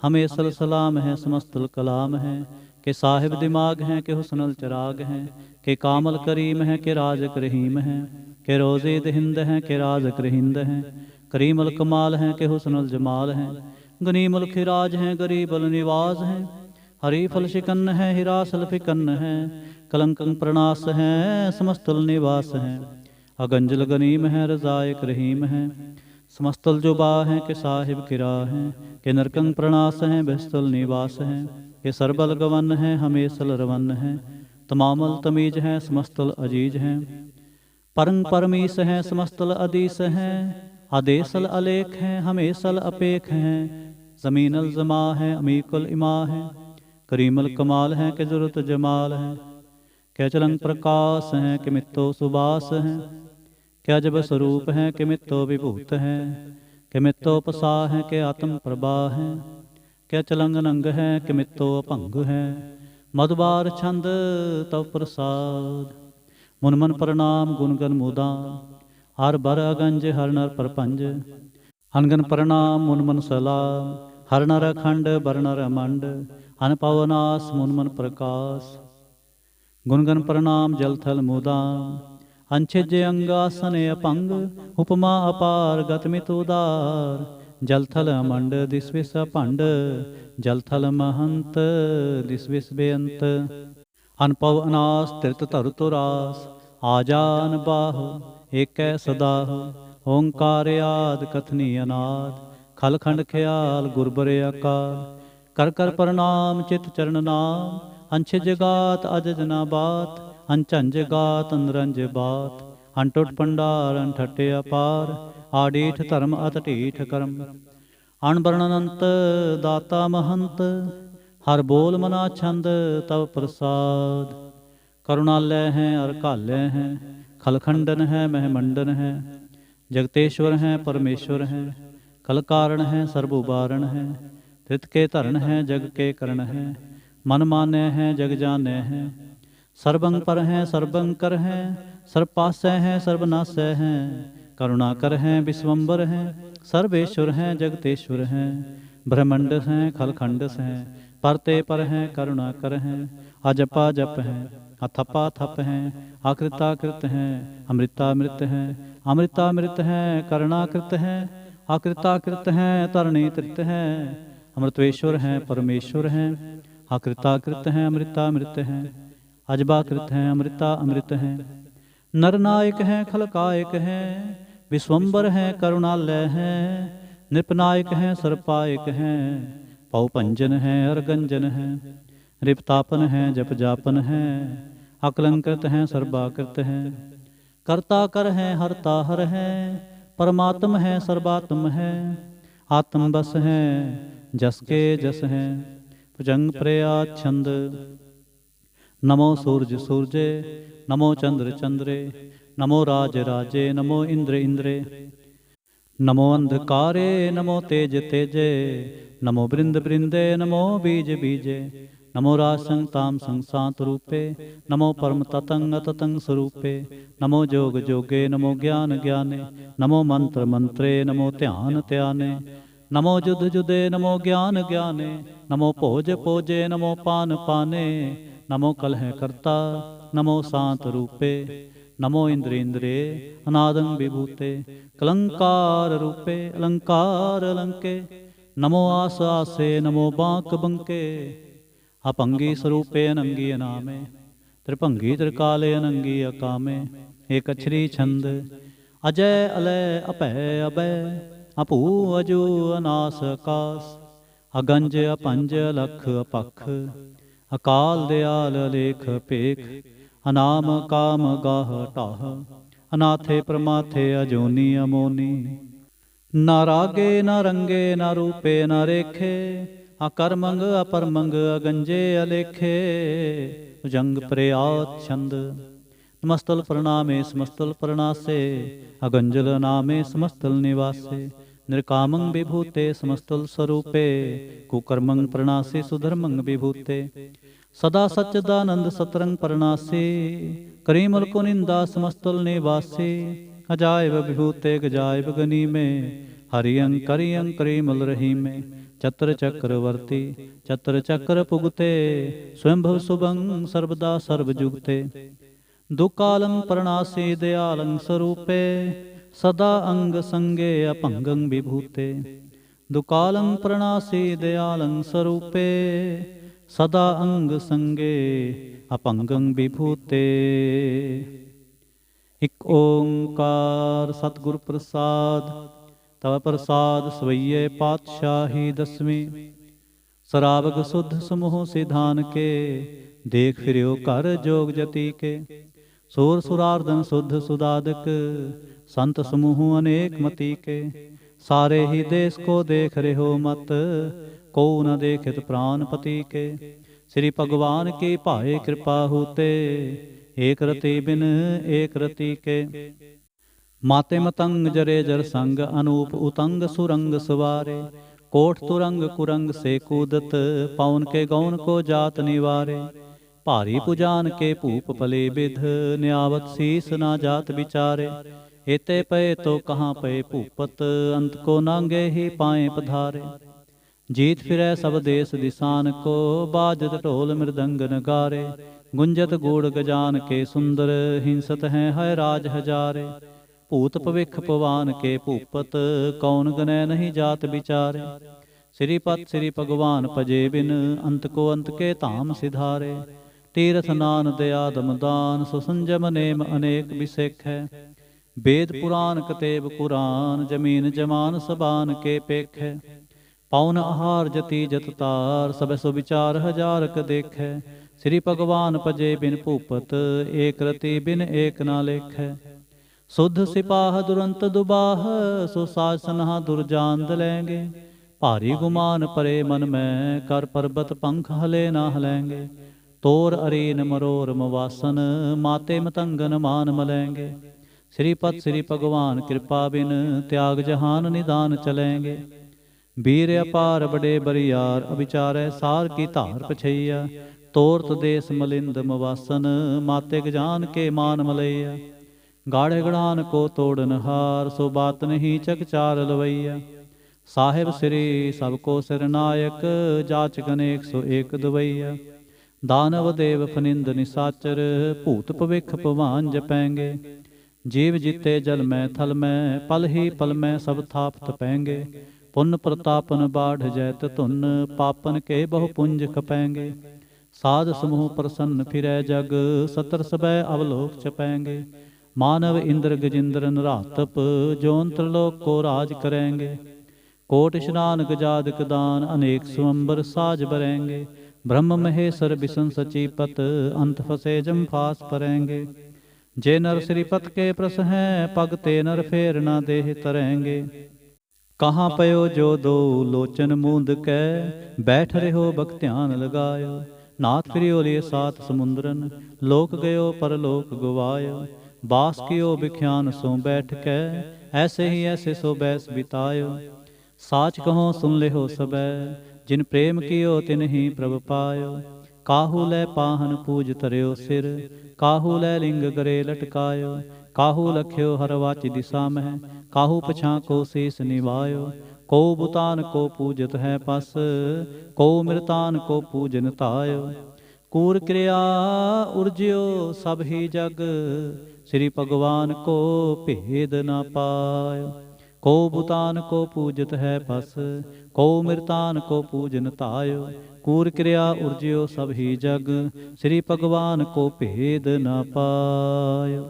हमें सलाम हैं समस्तुल कलाम हैं, के साहिब दिमाग हैं के हुस्नुल चिराग हैं, के कामल करीम हैं के राज़ रहीम हैं, के रोज़े दहिंद हैं के राज़ रहिंद हैं, करीमुल कमाल हैं के हुस्नुल जमाल हैं, गनीमुल खिराज हैं गरीबुल निवाज हैं, हरीफल शिकन हैं हिरासल फिकन हैं, कलंकं प्रणास हैं समस्तुल निवास हैं, अगंजल गनीम हैं रज़ायक रहीम हैं, समस्तुल जुबा हैं के साहिब किरा हैं, के नरकं प्रणास हैं बेस्तुल निवास हैं, के सरबल गवन हैं हमेशल रवन हैं, तमामल तमीज हैं समस्तुल अजीज हैं, परं परमीस हैं समस्तुल अदीस हैं, आदेसल अलेख हैं हमेशल अपेख हैं, ज़मीनल ज़मा हैं अमीकुल इमा हैं, करीमल कमाल हैं के ज़ुरत जमाल हैं, के चलंग प्रकाश हैं के मित्तो सुबास हैं, के अजब स्वरूप हैं के मित्तो विभूत हैं, के मित्तो पसा हैं के आत्म प्रभा हैं, के चलंग नंग हैं के मित्तो अपंग हैं, मधुबार छंद तव प्रसाद, मुन मन प्रणाम गुणगन मुदाम, हर बर अगंज हर नर परपंज, अनगन प्रणाम मुन मन सलाम, हर नर अखंड बर नर अमंड, अन पवनास मुन मन प्रकाश, गुणगन प्रणाम जल थल मुदाम, अंछिज्य अंगासने अपंग, उपमा अपार गतमित उदार, जल थल अमंड दिसविस अपंड, जल थल महंत दिसविस बेअंत, अनपव अनास तिरत तरु तुरास, आजान बाह एक सदाह, ओंकार आद कथनी अनाद, खल खंड ख्याल गुरबरे अकाल, कर कर प्रणाम चित चरण नाम, अंछ जगात अजज न बात, अंचंज गात नरंज बात, अंटुट पंडार अंठटे अपार, आडीठ धर्म अतटीठ कर्म, अणबर्णनंत दाता महंत, हर बोल मना छंद तव प्रसाद। करुणालय हैं अरकालय हैं, खलखंडन है महमंडन है, जगतेश्वर हैं परमेश्वर हैं, कल कारण है सर्व उबारण है, धृत के धरण है जग के करण है, मन माने हैं जग जाने हैं, सर्वंग पर हैं सर्वंकर हैं, सर्वपासय हैं सर्वनाशय हैं, करुणाकर हैं विश्वम्बर हैं, सर्वेश्वर हैं जगतेश्वर हैं, ब्रह्मंड हैं खलखंडस हैं, परते पर हैं करुणाकर हैं, अजपा जप हैं अथपा थप हैं, आकृताकृत हैं अमृतामृत हैं, अमृतामृत हैं करुणाकृत हैं, आकृताकृत हैं तरणी तृत हैं, अमृतेश्वर हैं परमेश्वर हैं, आकृताकृत हैं अमृतामृत हैं, अजबाकृत हैं अमृता अमृत हैं, नरनायक हैं खलकायक हैं, विश्वम्बर हैं करुणालय हैं, नृपनायक हैं सर्पायक हैं, पौपंजन हैं अर्गंजन हैं, रिपतापन हैं जप जापन हैं, अकलंकृत हैं सर्वाकृत हैं, कर्ता कर हैं हरता हर हैं, परमात्म हैं सर्वात्म हैं, आत्मबस हैं जस के जस हैं, भुजंग प्रयाच्छंद। नमो सूर्य सूर्ये, नमो चंद्र चंद्रे, नमो राज राजे, नमो इंद्र इंद्रे, नमो अंधकारे, नमो तेज तेजे, नमो बृंद बृंदे, नमो बीज बीजे, नमो रासंग ताम संसात रूपे, नमो परम ततंग अततंग स्वरूपे, नमो जोग जोगे, नमो ज्ञान ज्ञाने, नमो मंत्र मंत्रे, नमो ध्यान ध्याने, नमो जुद जुदे, नमो ज्ञान ज्ञाने, नमो भोज भोजे, नमो पान पाने, नमो कलह कर्ता, नमो शांत रूपे, नमो इंद्र इंद्रे, अनादं विभूते, कलंकार रूपे, अलंकार अलंके, नमो आस आसे, नमो बांक बंके, अपंगी स्वरूपे अनंगी अनामे, त्रिभंगी त्रिकाले अनंगी अकामे, एक अक्षरी छंद। अजय अलय अपय अभय, अपू अजू अनास आकाश, अगंज अपंज अलख अपख, अकाल दयाल अलेख पेख, अनाम काम गाह टाह, अनाथे प्रमाथे अजोनी अमोनी, न रागे न रंगे न रूपे न रेखे, अकर्मंग अपरमंग अगंजे अलेखे, जंग प्रयात छंद। नमस्तल प्रणामे समस्तल प्रणासे, अगंजल नामे समस्तल निवासे, निर्कामं विभूते समस्तल स्वरूपे, कुकर्मं प्रणासे सुधर्मं विभूते, सदा सच्चिदानंद सतरंग प्रणासे, करीमल को निंदा समस्तल निवासे, अजायब विभूते गजायब गनी में, हरियं करियं करीमल रही में, चत्र चक्रवर्ती चत्र चक्र पुगते, स्वयंभव शुभं सर्वदा सर्वजुगते, दुकालं प्रणासी दयालं स्वरूपे, सदा अंग संगे अपंगं विभूते, दुकालं प्रणासी दयालं स्वरूपे, सदा अंग संगे अपंगं विभूते। इक ओंकार सतगुर प्रसाद, तव प्रसाद स्वैये पातशाही दसवीं, सरावग सुध समूह सिधान के, देख फिरियो कर जोग जति के, सूर सुरार्दन शुद्ध सुदादक, संत समूह अनेक मति के, सारे ही देश को देख रहे हो मत, को न देखित प्राणपति के, श्री भगवान की भाए कृपा होते, एक रति बिन एक रति के, माते मतंग जरे जर संग, अनूप उतंग सुरंग सवारे, कोठ तुरंग कुरंग से कूदत, पवन के गौन को जात निवारे, भारी पुजान के भूप पले विध, न्यावत शीस ना जात विचारे, एते पे तो कहाँ पे भूपत, अंत को नांगे ही पाए पधारे, जीत फिरै सब देश दिशान को, बाजत ढोल मृदंग नगारे, गुंजत गूढ़ गजान के सुंदर, हिंसत हैं है राज हजारे, भूत भविख पवान के भूपत, कौन गनै नहीं जात विचारे, श्रीपत श्री भगवान पजे बिन, अंत को अंत के धाम सिधारे, तीर्थ नान दया दमदान, सुसंजम नेम अनेक विसेख है, वेद पुराण कतेब कुरान, जमीन जमान सबान के पेख है, पौन आहार जति जततार, सब सुविचार हजार क देख है, श्री भगवान पजे बिन भूपत, एक रति बिन एक ना लेख है, शुद्ध सिपाह दुरंत दुबाह, सो सासनहा दुर्जान दलेंगे, ਭਾਰੀ ਗੁਮਾਨ ਪਰੇ ਮਨ ਮੈਂ, ਕਰ ਪਰਬਤ ਪੰਖ ਹਲੇ ਨਾ ਹਲੈਂਗੇ। ਤੋਰ ਅਰੀਨ ਮਰੋਰ ਮਵਾਸਨ, ਮਾਤੇ ਮਤੰਗਨ ਮਾਨ ਮਲੈਂਗੇ। श्रीपत श्री भगवान कृपा बिन, त्याग जहान निदान चलेंगे। वीर अपार बड़े बरियार, अविचारै सार की धार पछैया। तोरत देश मलिंद मवासन, माते गजान के मान मलैया। गाढ़े गढ़ान को तोड़न हार, सो बात नहीं चकचार लवैया। साहिब श्री सबको सिरनायक, जाचक अनेक सो एक दवैया। दानव देव फनिंद निसाचर, भूत भविख भवान जपैंगे। जीव जीते जल में थल में, पल ही पल में सब थाप तपैंगे। पुन प्रतापन बाढ़ जैत धुन, पापन के बहु पुंज खपैंगे। साध समूह प्रसन्न फिरै जग, सतर सबै अवलोक चपैंगे। मानव इंद्र गजिंद्र नरातप, जोन त्रिलोक को राज करेंगे। कोट स्नान गजादक दान, अनेक स्वंबर साज बरेंगे। ब्रह्म महेश्वर बिशन सचीपत, अंत फसे जम फास परेंगे। जे नर श्रीपत के प्रस हैं, पग ते नर फेर ना देह तरेंगे। कहाँ पयो जो दो लोचन मूंद कै, बैठ रहो भक्त्यान लगायो। नाथ फिरियो लिए सात समुंदरन, लोक गयो परलोक गवायो। बास कियो बिख्यान सो बैठ कै, ऐसे ही ऐसे सो बैस बितायो। साच कहो सुन ले हो सबै, जिन प्रेम कियो तिन ही प्रभ पायो। काहू लै पाहन पूज तरियो सिर, काहू लै लिंग गरे लटकायो। काहू लख्यो हर वाच दिशा मह, काहू पछा को शीस निवायो। को बुतान को पूजत है पस, को मृतान को पूजन तायो। कूर क्रिया उर्ज्यो सब ही जग, श्री भगवान को भेद न पायो। को बुतान को पूजत है पस, को मृतान को पूजन तायो। कूर क्रिया उर्ज्यो सब ही जग, श्री भगवान को भेद न पायो।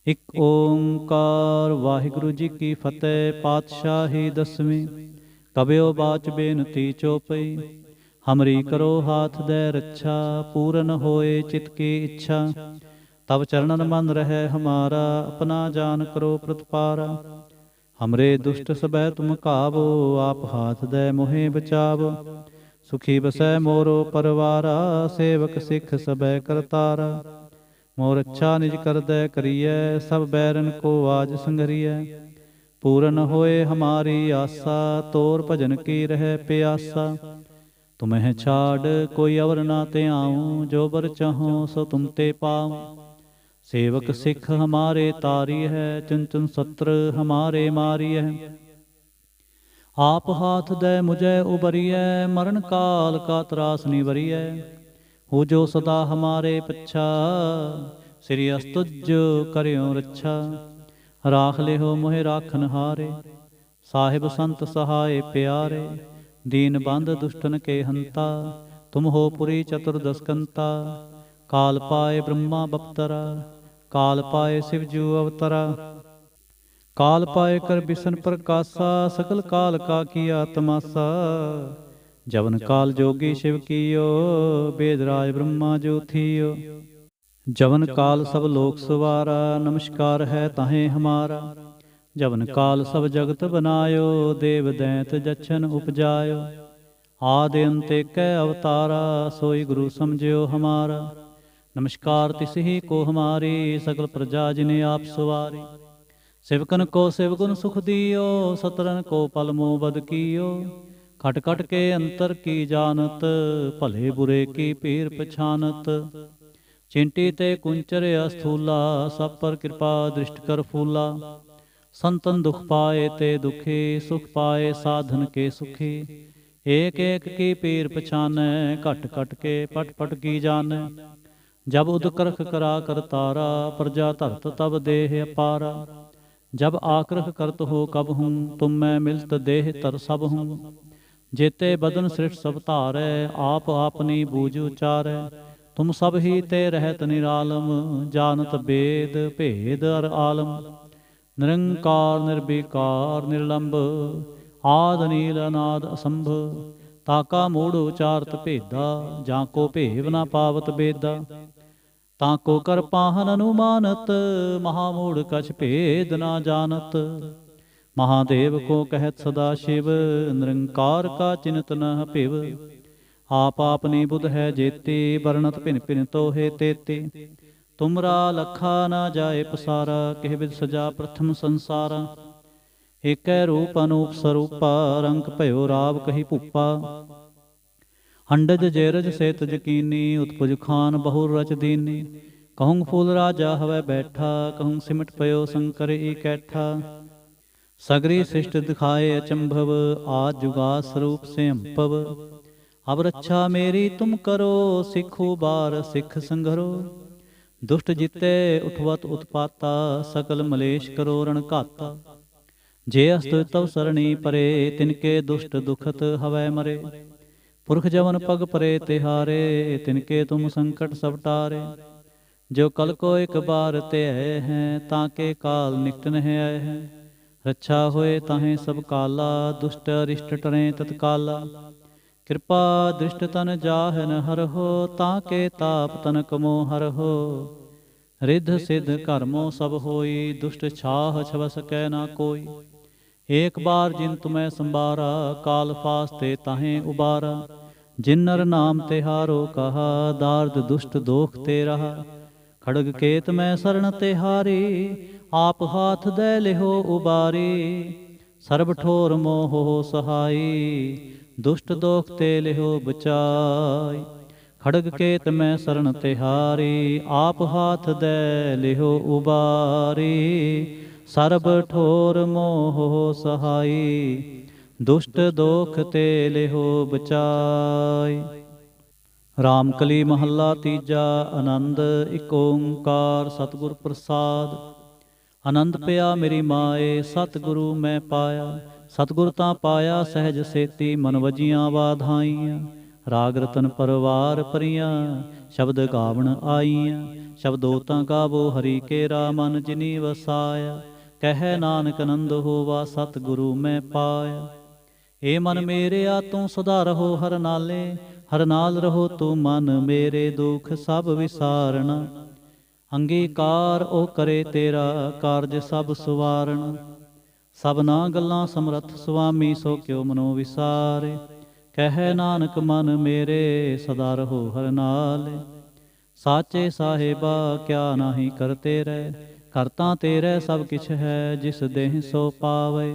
इक ओंकार वाहिगुरु जी की फतेह। पातशाही दसवीं। कबियो बाच बेनती चौपई, हमरी करो हाथ दे रक्षा। पूरन होए चित की इच्छा, तब चरणन मन रहे हमारा। अपना जान करो प्रतिपारा, हमरे दुष्ट सबै तुम काबो। आप हाथ दे मोहे बचावो। सुखी बसै मोरो परवारा, सेवक सिख सबै करतारा। मोर अच्छा निज कर दे करिए, सब बैरन को आज संघरिए। पूरन होए हमारी आशा, तोर भजन की रह प्यासा। तुम्हें छाड़ कोई अवर ना ते आऊँ, जो बर चाहो सो तुम ते पाऊँ। सेवक सिख हमारे तारी है, चुन चुन सत्र हमारे मारी है। आप हाथ दे मुझे उबरिए, मरण काल का त्रास निवरिए। हो जो सदा हमारे पच्छा, श्री अस्तुज करियो रक्षा। राख ले हो मोहे राखन हारे, साहिब संत सहाय प्यारे। दीन बंद दुष्टन के हंता, तुम हो पुरी चतुर्दशकंता। काल पाए ब्रह्मा बप्तरा, काल पाए शिवजू अवतरा। काल पाए कर बिसन प्रकाशा, सकल काल का किया तमाशा। जवन काल जोगी शिव कियो, वेदराज ब्रह्मा जो थियो। जवन काल सब लोक सवारा, नमस्कार है ताहे हमारा। जवन काल सब जगत बनायो, देव दैत जच्छन उपजायो। आदि अंत कै अवतारा, सोई गुरु समझियो हमारा। नमस्कार तिस ही को हमारी, सकल प्रजा जिने आप सवारी। सिवकन को सिवगुन सुख दियो, सतरन को पल मोह बद कियो। खट खट के अंतर की जानत, भले बुरे की पीर पछानत। चिंटी ते कुंचर अस्थूला, सब पर कृपा दृष्ट कर फूला। संतन दुख पाए ते दुखी, सुख पाए साधन के सुखी। एक एक की पीर पछानै, घट घट के पट पट की जानै। जब उदकरख करा कर तारा, प्रजा धरत तब देह अपारा। जब आक्रह करत हो कब हूँ, तुम मैं मिलत देह तर सब हूँ। जेते बदन सृष्ट सब धारै, आप आपनी बूझ उचारै। तुम सब ही ते रहत निरालम, जानत वेद भेद अर आलम। निरंकार निर्विकार निर्लंब, आद नील अनाद असंभ। ताका मूढ़ उचारत भेदा, जाको भेव ना पावत बेदा। ताको कर पाहन अनुमानत, महामूढ़ कछ भेद ना जानत। महादेव को कहत सदा शिव, निरंकार का चिन्त न पिव। आप आपनी बुध है जेते, बरनत भिन भिन तोहे तेते। तुमरा लखा न जाए पसारा, किह बिद सजा प्रथम संसारा। एकै रूप अनूप स्वरूपा, रंग भयो राव कही भूपा। हंडज जेरज सेत जकीनी, उत्पुज खान बहुर रच दीनी। कहूँ फूल राजा हवै बैठा, कहूँ सिमट पयो शंकर इकैठा। सगरी सृष्ट दिखाए अचंभव, आज जुगा स्वरूप से अंपव। अब रक्षा मेरी तुम करो, सिखो बार सिख संघरो। दुष्ट जिते उठवत उत्पाता, सकल मलेश करो रण घाता। जे अस्त तव सरणी परे, तिनके दुष्ट दुखत हवै मरे। पुरख जवन पग परे तिहारे, तिनके तुम संकट सब टारे। जो कल को एक बार ते आए हैं, ताके काल निकट नह आए हैं। रक्षा होए ताहें सब काला, दुष्ट अरिष्ट टरें तत्काला। कृपा दृष्ट तन जाहन हर हो, ताके ताप तनक मोह हर हो। रिद्ध सिद्ध कर्मों सब होई, दुष्ट छाह छव सकै ना कोई। एक बार जिन तुम्हें संबारा, काल फास्ते ताहें उबारा। जिन नर नाम तिहारो कहा, दार्द दुष्ट दोख ते रहा। खड़ग केत मैं शरण तिहारी, आप हाथ दे लिहो उबारी। सर्ब ठोर मोह सहाई, दुष्ट दोख ते लिहो बचाई। खड़ग केत मैं शरण तिहारी, आप हाथ दे लिहो उबारी। सर्ब ठोर मोह सहाई, दुष्ट दोख ते लिहो बचाई। रामकली महला तीजा। आनंद इक ओंकार सतगुर प्रसाद। आनंद पिया मेरी माए, सतगुरु मैं पाया। सतगुर तां पाया सहज सेती, मन वजियां वाधाइयां। राग रतन परवार परियां, शब्द गावण आईयां। शब्दो तां गावो हरि केरा, मन जिनी वसाया। कह नानक आनंद होवा, सतगुरु मैं पाया। ए मन मेरे आ तू सदा रहो हर नाले। हर नाल रहो तू मन मेरे, दुख सब विसारना। अंगीकार ओ करे तेरा, कारज सब सुवारना। सबना गल्लां समरथ सुआमी, सो क्यों मनो विसारे। कह नानक मन मेरे, सदा रहो हर नाल। साचे साहेबा क्या नाही करते रह। करता तेरे सब किछ है, जिस देह सो पावे।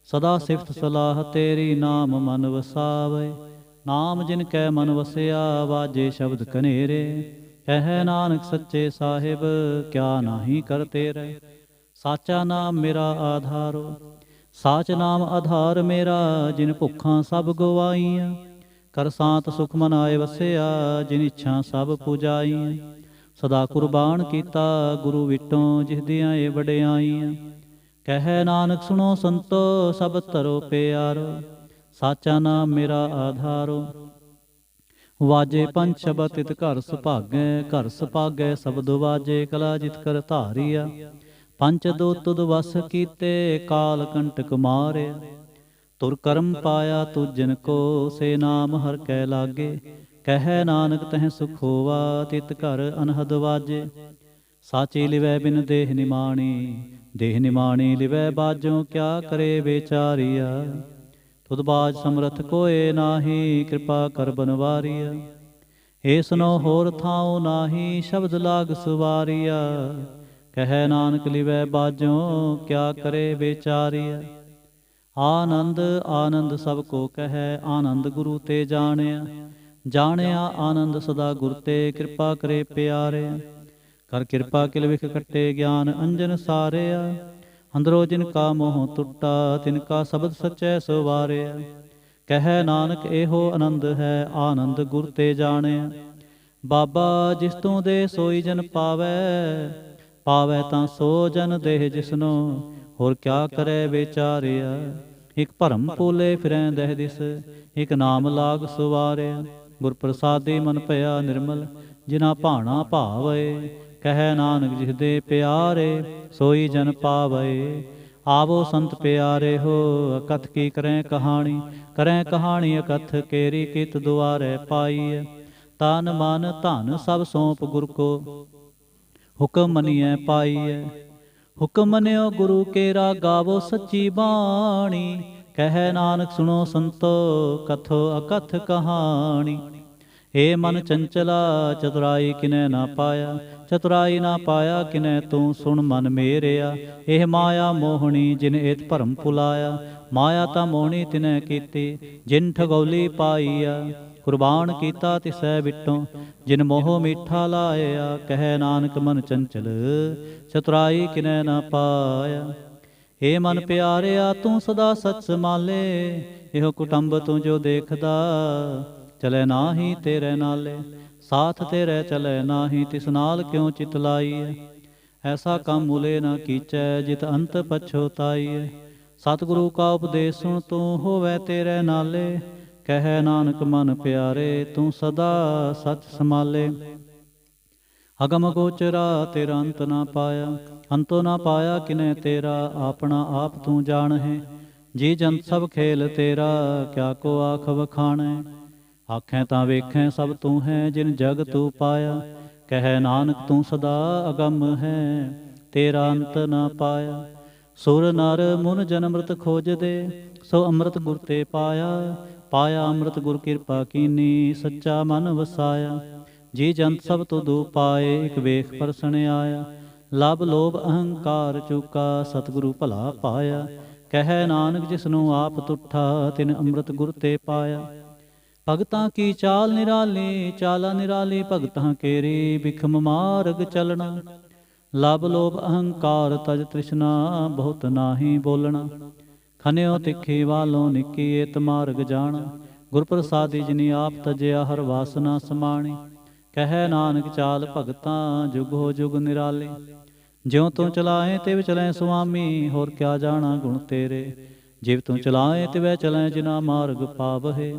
सदा सिफत सलाह तेरी, नाम मन वसावे। नाम जिन कै मन वसिया, वाजे शब्द कनेरे। कह नानक सच्चे साहिब, क्या नाही करते रहे। साचा नाम मेरा आधारो, साच नाम आधार मेरा। जिन भुखां सब गवाईयां, कर सांत सुख मन आए वसिया। जिन इच्छा सब पुजाईयां, सदा कुर्बान कीता गुरु विटों, जिस दियां ए वडियाईयां। कह नानक सुनो संतो, सब धरो प्यारो। साचा नाम मेरा आधारो। वाजे पंच शबद तित घर सुभागै, घर सुभागै शब्द वाजे। कला जित कर धारिया, पंच दो तुद वस कीते। काल कंटक मारिया, तुर कर्म पाया तुझ जिन को। से नाम हर कै लागे, कह नानक तह सुख होवा। तित घर अनहद वाजे, साची लिवै बिन देह निमाणी। देह निमाणी लिवै बाजों, क्या करे बेचारिया। तुद बाज समरथ कोय नाही, कृपा कर बनवारिया। ए सुनो होर थाओ नाही, शब्द लाग सुवारिया। कह नानक लिवै बाजों, क्या करे बेचारिया। आनंद आनंद सब को कह, आनंद गुरु ते जानिया। जानिया आनंद सदा गुर ते, कृपा करे प्यारे। कर कृपा किल विख कट्टे, ज्ञान अंजन सारिया। अंदरो जिनका मोह टुटा, तिनका शब्द सच्चै सवारिया। कह नानक एहो आनंद है, आनंद गुर ते जानिया। बाबा जिस तू दे सोई जन पावै, पावै तां सो जन देह जिसनो। होर क्या करे बेचारिया। एक भरम पोले फिरैं दह दिस, एक नाम लाग सुवारिया। गुर प्रसादी मन भया निर्मल, जिना भाना भावे। कह नानक जिस दे प्यारे, सोई जन पावे। आवो संत प्यारे हो, अकथ की करें कहानी। करें कहानी अकथ, केरी कित दुआरे पाई। तन मन धन सब सौंप गुर को, हुक्म मनिए पाई। ਹੁਕਮ ਮੰਨਿਓ ਗੁਰੂ ਕੇਰਾ, ਗਾਵੋ ਸੱਚੀ ਬਾਣੀ। ਕਹੈ ਨਾਨਕ ਸੁਣੋ ਸੰਤੋ, ਕਥੋ ਅਕਥ ਕਹਾਣੀ। ਏ ਮਨ ਚੰਚਲਾ, ਚਤੁਰਾਈ ਕਿਨੈ ਨਾ ਪਾਇਆ। ਚਤੁਰਾਈ ਨਾ ਪਾਇਆ ਕਿਨੈ, ਤੂੰ ਸੁਣ ਮਨ ਮੇਰਿਆ। ਇਹ ਮਾਇਆ ਮੋਹਣੀ, ਜਿਨ ਏਤ ਭਰਮ ਭੁਲਾਇਆ। ਮਾਇਆ ਤਾਂ ਮੋਹਣੀ ਤਿਨੈ ਕੀਤੀ, ਜਿਨ ਠਗੌਲੀ ਪਾਈਆ। ਕੁਰਬਾਨ ਕੀਤਾ ਤਿਸੈ ਵਿਟੋਂ, ਜਿਨ ਮੋਹ ਮੀਠਾ ਲਾਇਆ। ਕਹੈ ਨਾਨਕ ਮਨ ਚੰਚਲ, ਚਤੁਰਾਈ ਕਿਨੈ ਨਾ ਪਾਇਆ। ਏ ਮਨ ਪਿਆਰਿਆ, ਤੂੰ ਸਦਾ ਸਚ ਸਮਾਲੇ। ਇਹੋ ਕੁਟੰਬ ਤੂੰ ਜੋ ਦੇਖਦਾ, ਚਲੇ ਨਾਹੀ ਤੇਰੇ ਨਾਲੇ। ਸਾਥ ਤੇਰੇ ਚਲੇ ਨਾਹੀ, ਤਿਸ ਨਾਲ ਕਿਉ ਚਿਤ ਲਾਈਐ। ਐਸਾ ਕੰਮ ਮੁਲੇ ਨਾ ਕੀਚੈ, ਜਿਤ ਅੰਤ ਪਛੋਤਾਈਐ। ਸਤਿਗੁਰੂ ਕਾ ਉਪਦੇਸ਼ ਸੁਣ, ਤੂੰ ਹੋਵੈ ਤੇਰੇ ਨਾਲੇ। ਕਹੈ ਨਾਨਕ ਮਨ ਪਿਆਰੇ, ਤੂੰ ਸਦਾ ਸਚ ਸਮਾਲੇ। ਅਗਮ ਗੋਚਰਾ, ਤੇਰਾ ਅੰਤ ਨਾ ਪਾਇਆ। ਅੰਤੋ ਨਾ ਪਾਇਆ ਕਿਨੈ ਤੇਰਾ, ਆਪਣਾ ਆਪ ਤੂੰ ਜਾਣਹਿ। ਜੀ ਜੰਤ ਸਭ ਖੇਲ ਤੇਰਾ, ਕਿਆ ਕੋ ਆਖ ਵਖਾਣੈ। ਆਖੈ ਤਾਂ ਵੇਖੈ ਸਭ ਤੂੰ ਹੈ, ਜਿਨ ਜਗ ਤੂੰ ਪਾਇਆ। ਕਹੈ ਨਾਨਕ ਤੂੰ ਸਦਾ ਅਗੰਮ ਹੈ, ਤੇਰਾ ਅੰਤ ਨਾ ਪਾਇਆ। ਸੁਰ ਨਰ ਮੁਨ ਜਨ ਅੰਮ੍ਰਿਤ ਖੋਜਦੇ, ਸੋ ਅੰਮ੍ਰਿਤ ਗੁਰ ਤੇ ਪਾਇਆ। ਪਾਇਆ ਅੰਮ੍ਰਿਤ ਗੁਰ ਕਿਰਪਾ ਕੀਨੀ, ਸੱਚਾ ਮਨ ਵਸਾਇਆ। ਜੀ ਜੰਤ ਸਭ ਤੋਂ ਦੂ ਪਾਏ, ਇਕ ਵੇਖ ਪਰਸਣ ਆਇਆ। ਲਬ ਲੋਭ ਅਹੰਕਾਰ ਚੂਕਾ, ਸਤਿਗੁਰੂ ਭਲਾ ਪਾਇਆ। ਕਹੈ ਨਾਨਕ ਜਿਸਨੂੰ ਆਪ ਤੁਠਾ, ਤਿਨ ਅੰਮ੍ਰਿਤ ਗੁਰ ਤੇ ਪਾਇਆ। ਭਗਤਾਂ ਕੀ ਚਾਲ ਨਿਰਾਲੀ, ਚਾਲਾ ਨਿਰਾਲੀ ਭਗਤਾਂ ਕੇਰੀ। ਬਿਖਮ ਮਾਰਗ ਚਲਣਾ, ਲਬ ਲੋਭ ਅਹੰਕਾਰ ਤਜ ਤ੍ਰਿਸ਼ਨਾ। ਬਹੁਤ ਨਾਹੀ ਬੋਲਣਾ, ਖਨਿਓ ਤਿੱਖੀ ਵਾਲੋਂ ਨਿੱਕੀ। ਏਤ ਮਾਰਗ ਜਾਣਾ, ਗੁਰ ਪ੍ਰਸਾਦੀ ਜਿਨੀ ਆਪ ਤਜਿਆ। ਹਰ ਵਾਸਨਾ ਸਮਾਣੀ। ਕਹੈ ਨਾਨਕ ਚਾਲ ਭਗਤਾਂ, ਜੁਗ ਹੋ ਜੁਗ ਨਿਰਾਲੇ। ਜਿਉ ਤੂੰ ਚਲਾਏ ਤਿਵ ਚਲੈ ਸੁਆਮੀ, ਹੋਰ ਕਿਆ ਜਾਣਾ ਗੁਣ ਤੇਰੇ। ਜਿਵ ਤੂੰ ਚਲਾਏ ਤਿਵੈ ਚਲੈ, ਜਿਨਾ ਮਾਰਗ ਪਾਵਹਿ।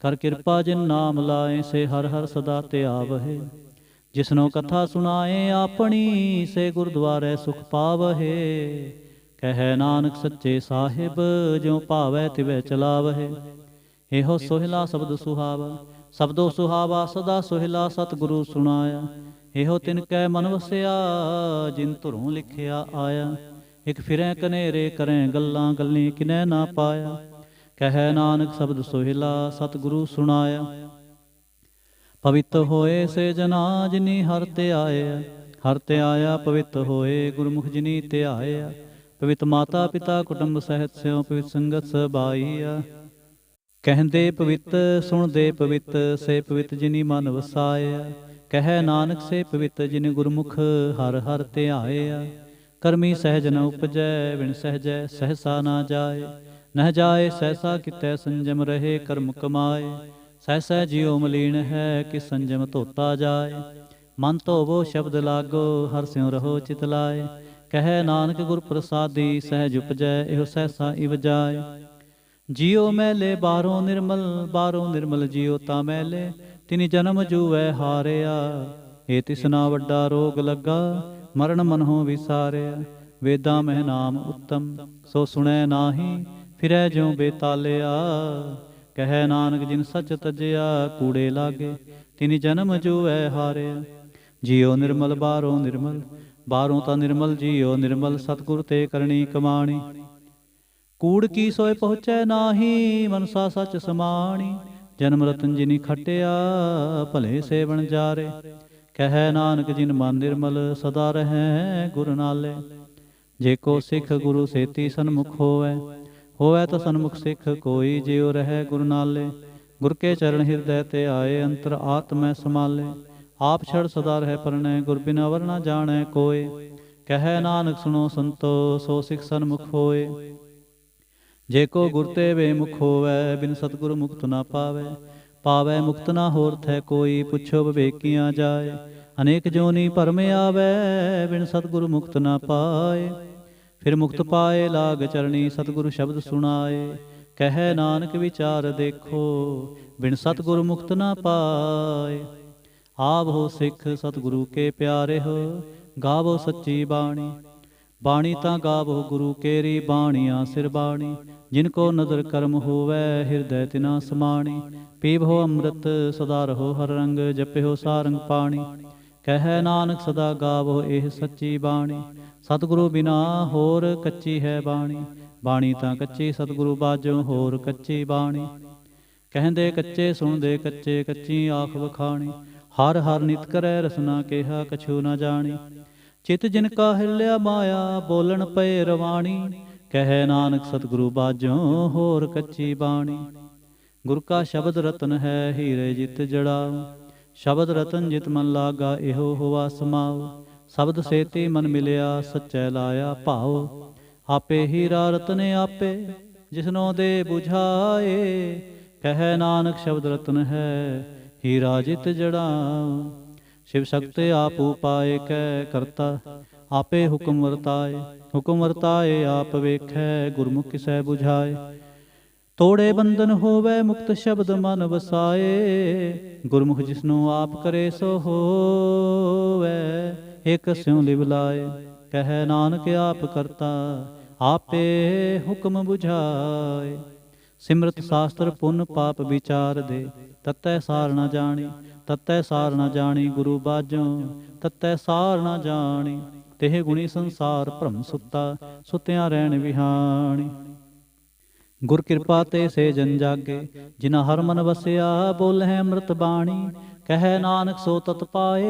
ਕਰ ਕਿਰਪਾ ਜਿਨ ਨਾਮ ਲਾਏ, ਸੇ ਹਰ ਹਰ ਸਦਾ ਧਿਆਵਹਿ। ਜਿਸਨੋ ਕਥਾ ਸੁਣਾਏ ਆਪਣੀ, ਸੇ ਗੁਰਦੁਆਰੇ ਸੁਖ ਪਾਵਹਿ। ਕਹੈ ਨਾਨਕ ਸੱਚੇ ਸਾਹਿਬ, ਜਿਉ ਭਾਵੈ ਤਿਵੈ ਚਲਾਵਹਿ। ਇਹੋ ਸੋਹਿਲਾ ਸ਼ਬਦ ਸੁਹਾਵਾ, ਸ਼ਬਦੋ ਸੁਹਾਵਾ ਸਦਾ ਸੋਹਿਲਾ। ਸਤਿਗੁਰੂ ਸੁਣਾਇਆ, ਇਹੋ ਤਿਨ ਕੈ ਮਨ ਵਸਿਆ, ਜਿਨ ਧੁਰੋਂ ਲਿਖਿਆ ਆਇਆ। ਇਕ ਫਿਰੈ ਕਨੇਰੇ ਕਰੈ ਗੱਲਾਂ, ਗੱਲੀ ਕਿਨੈ ਨਾ ਪਾਇਆ। ਕਹੈ ਨਾਨਕ ਸ਼ਬਦ ਸੋਹਿਲਾ, ਸਤਿਗੁਰੂ ਸੁਣਾਇਆ। ਪਵਿੱਤ ਹੋਏ ਸੇ ਜਨਾ, ਜਿਨੀ ਹਰਿ ਤੇ ਆਇਆ। ਹਰਿ ਤੇ ਆਇਆ ਪਵਿੱਤ ਹੋਏ, ਗੁਰਮੁਖ ਜਿਨੀ ਧਿਆਇਆ। ਪਵਿੱਤ ਮਾਤਾ ਪਿਤਾ ਕੁਟੁੰਬ ਸਹਿਤ, ਸਿਉ ਪਵਿੱਤ ਸੰਗਤ ਸਬਾਈਆ। ਕਹਿੰਦੇ ਪਵਿੱਤ, ਸੁਣਦੇ ਪਵਿੱਤ, ਸੇ ਪਵਿੱਤ ਜਿਨੀ ਮਨ ਵਸਾਇਆ। ਕਹੈ ਨਾਨਕ ਸੇ ਪਵਿੱਤ, ਜਿਨ ਗੁਰਮੁਖ ਹਰਿ ਹਰਿ ਧਿਆਇਆ। ਕਰਮੀ ਸਹਿਜ ਨ ਉਪਜੈ, ਬਿਨ ਸਹਿਜੈ ਸਹਿਸਾ ਨਾ ਜਾਏ। ਨਹਿ ਜਾਏ ਸਹਿਸਾ ਕਿਤੈ, ਸੰਜਮ ਰਹੇ ਕਰਮ ਕਮਾਏ। ਸਹਿਸਾ ਜਿਉ ਮਲੀਨ ਹੈ, ਕਿ ਸੰਜਮ ਧੋਤਾ ਜਾਏ। ਮਨ ਧੋਵੋ ਸ਼ਬਦ ਲਾਗੋ, ਹਰਿ ਸਿਉ ਰਹੋ ਚਿਤ ਲਾਏ। ਕਹੈ ਨਾਨਕ ਗੁਰ ਪ੍ਰਸਾਦੀ, ਸਹਿਜ ਉਪਜੈ ਇਹੋ ਸਹਿਸਾ ਇਵ ਜਾਏ। ਜਿਉ ਮੈਲੇ ਬਾਹਰੋਂ ਨਿਰਮਲ, ਬਾਹਰੋਂ ਨਿਰਮਲ ਜਿਉ ਤਾਂ ਮੈਲੇ। ਤਿਨੀ ਜਨਮ ਜੂਐ ਹਾਰਿਆ, ਏ ਤਿਸਨਾ ਵੱਡਾ ਰੋਗ ਲੱਗਾ। ਮਰਨ ਮਨਹੁ ਵਿਸਾਰਿਆ, ਵੇਦਾਂ ਮਹਿ ਨਾਮ ਉਤਮ। ਸੋ ਸੁਣੈ ਨਾਹੀ, ਫਿਰੈ ਜਿਉ ਬੇਤਾਲਿਆ। ਕਹੈ ਨਾਨਕ ਜਿਨ ਸੱਚ ਤਜਿਆ, ਕੂੜੇ ਲਾਗੇ। ਤਿਨੀ ਜਨਮ ਜੂਐ ਹਾਰਿਆ। ਜਿਉ ਨਿਰਮਲ ਬਾਹਰੋਂ ਨਿਰਮਲ, ਬਾਹਰੋਂ ਤਾਂ ਨਿਰਮਲ ਜਿਉ ਨਿਰਮਲ। ਸਤਿਗੁਰ ਤੇ ਕਰਨੀ ਕਮਾਣੀ, ਕੂੜ ਕੀ ਸੋਏ ਪਹੁੰਚੈ ਨਾਹੀ। ਮਨਸਾ ਸੱਚ ਸਮਾਣੀ, ਜਨਮ ਰਤਨ ਜਿਨੀ ਖਟਿਆ, ਭਲੇ ਸੇਵਨ ਜਾਰੇ। ਕਹੈ ਨਾਨਕ ਜਿਨ ਮਨ ਨਿਰਮਲ, ਸਦਾ ਰਹੈ ਗੁਰ ਨਾਲੇ। ਜੇ ਕੋ ਸਿੱਖ ਗੁਰੂ ਸੇਤੀ ਸਨਮੁਖ ਹੋਵੈ, ਹੋਵੈ ਤਾਂ ਸਨਮੁਖ ਸਿੱਖ ਕੋਈ। ਜਿਉ ਰਹੈ ਗੁਰ ਨਾਲੇ, ਗੁਰ ਕੇ ਚਰਨ ਹਿਰਦੈ ਤੇ ਆਏ। ਅੰਤਰ ਆਤਮੈ ਸਮਾਲੇ, ਆਪ ਛੜ ਸਦਾ ਰਹਿ ਪਰਣੈ। ਗੁਰ ਬਿਨਾ ਵਰ ਨਾ ਜਾਣੈ ਕੋਇ। ਕਹੈ ਨਾਨਕ ਸੁਣੋ ਸੰਤੋ, ਸੋ ਸਿੱਖ ਸਨਮੁਖ ਹੋਏ। ਜੇ ਕੋ ਗੁਰ ਤੇ ਬੇਮੁਖ ਹੋਵੈ, ਬਿਨ ਸਤਿਗੁਰ ਮੁਕਤ ਨਾ ਪਾਵੈ। ਪਾਵੈ ਮੁਕਤ ਨਾ ਹੋਰ ਥੈ ਕੋਈ, ਪੁੱਛੋ ਵਿਵੇਕੀਆਂ ਜਾਏ। ਅਨੇਕ ਜੋਨੀ ਭਰਮ ਆਵੈ, ਬਿਨ ਸਤਿਗੁਰ ਮੁਕਤ ਨਾ ਪਾਏ। ਫਿਰ ਮੁਕਤ ਪਾਏ ਲਾਗ ਚਰਣੀ, ਸਤਿਗੁਰ ਸ਼ਬਦ ਸੁਣਾਏ। ਕਹੈ ਨਾਨਕ ਵਿਚਾਰ ਦੇਖੋ, ਬਿਨ ਸਤਿਗੁਰ ਮੁਕਤ ਨਾ ਪਾਏ। ਆਵੋ ਸਿੱਖ ਸਤਿਗੁਰੂ ਕੇ ਪਿਆਰੇ ਹੋ, ਗਾਵੋ ਸੱਚੀ ਬਾਣੀ। ਬਾਣੀ ਤਾਂ ਗਾਵੋ ਗੁਰੂ ਕੇਰੀ, ਬਾਣੀਆਂ ਸਿਰ ਬਾਣੀ। ਜਿਨ ਕੋ ਨਦਰ ਕਰਮ ਹੋਵੈ, ਹਿਰਦੈ ਤਿਨਾ ਸਮਾਣੀ। ਪੀਵੋ ਅੰਮ੍ਰਿਤ ਸਦਾ ਰਹੋ ਹਰ ਰੰਗ, ਜਪਿਓ ਸਾਰੰਗ ਪਾਣੀ। ਕਹੈ ਨਾਨਕ ਸਦਾ ਗਾਵੋ ਇਹ ਸੱਚੀ ਬਾਣੀ। ਸਤਿਗੁਰੂ ਬਿਨਾ ਹੋਰ ਕੱਚੀ ਹੈ ਬਾਣੀ। ਬਾਣੀ ਤਾਂ ਕੱਚੀ ਸਤਿਗੁਰੂ ਬਾਝੋਂ ਹੋਰ ਕੱਚੀ ਬਾਣੀ। ਕਹਿੰਦੇ ਕੱਚੇ ਸੁਣਦੇ ਕੱਚੇ, ਕੱਚੀ ਆਖ ਵਖਾਣੀ। ਹਰ ਹਰ ਨਿਤ ਕਰੈ ਰਸਨਾ ਕਿਹਾ ਕਛੂ ਨਾ ਜਾਣੀ। ਚਿਤ ਜਿਨ ਕਾ ਹਿਲਿਆ ਮਾਇਆ ਬੋਲਣ ਪਏ ਰਵਾਣੀ। ਕਹੈ ਨਾਨਕ ਸਤਿਗੁਰੂ ਬਾਝੋਂ ਹੋਰ ਕੱਚੀ ਬਾਣੀ। ਗੁਰ ਕਾ ਸ਼ਬਦ ਰਤਨ ਹੈ ਹੀਰੇ ਜਿਤ ਜੜਾਉ। ਸ਼ਬਦ ਰਤਨ ਜਿਤ ਮਨ ਲਾਗਾ ਇਹੋ ਹੋਵਾ ਸਮਾਉ। ਸ਼ਬਦ ਸੇਤੀ ਮਨ ਮਿਲਿਆ ਸੱਚੈ ਲਾਇਆ ਭਾਉ। ਆਪੇ ਹੀਰਾ ਰਤਨ ਆਪੇ ਜਿਸਨੋ ਦੇ 부ਝਾਏ। ਕਹੈ ਨਾਨਕ ਸ਼ਬਦ ਰਤਨ ਹੈ ਹੀਰਾ ਜਿਤ ਜੜਾਉ। शिव शक्ति आप उपाय कै करता आपे हुक्म वरताए। हुक्म वरताए आप वेखै गुरमुख किसै बुझाए। तोड़े बंधन होवै मुक्त शब्द मन वसाए। गुरमुख जिसनु आप करे सो होवै एक स्यों लिव लाए। कह नानक आप करता आपे हुक्म बुझाए। सिमरत शास्त्र पुन पाप विचार दे ततै सार न जानी। ततै सार न जानी गुरु बाਝੋਂ ततै सार न जानी। तेह गुणी संसार भ्रम सुता सुत्या रहन विहाणी। गुर कृपा ते से जन जागे जिना हर मन वसिया। बोलਹਿ ਅੰਮ੍ਰਿਤ ਬਾਣੀ ਕਹਿ ਨਾਨਕ ਸੋ ਤਤ ਪਾਏ।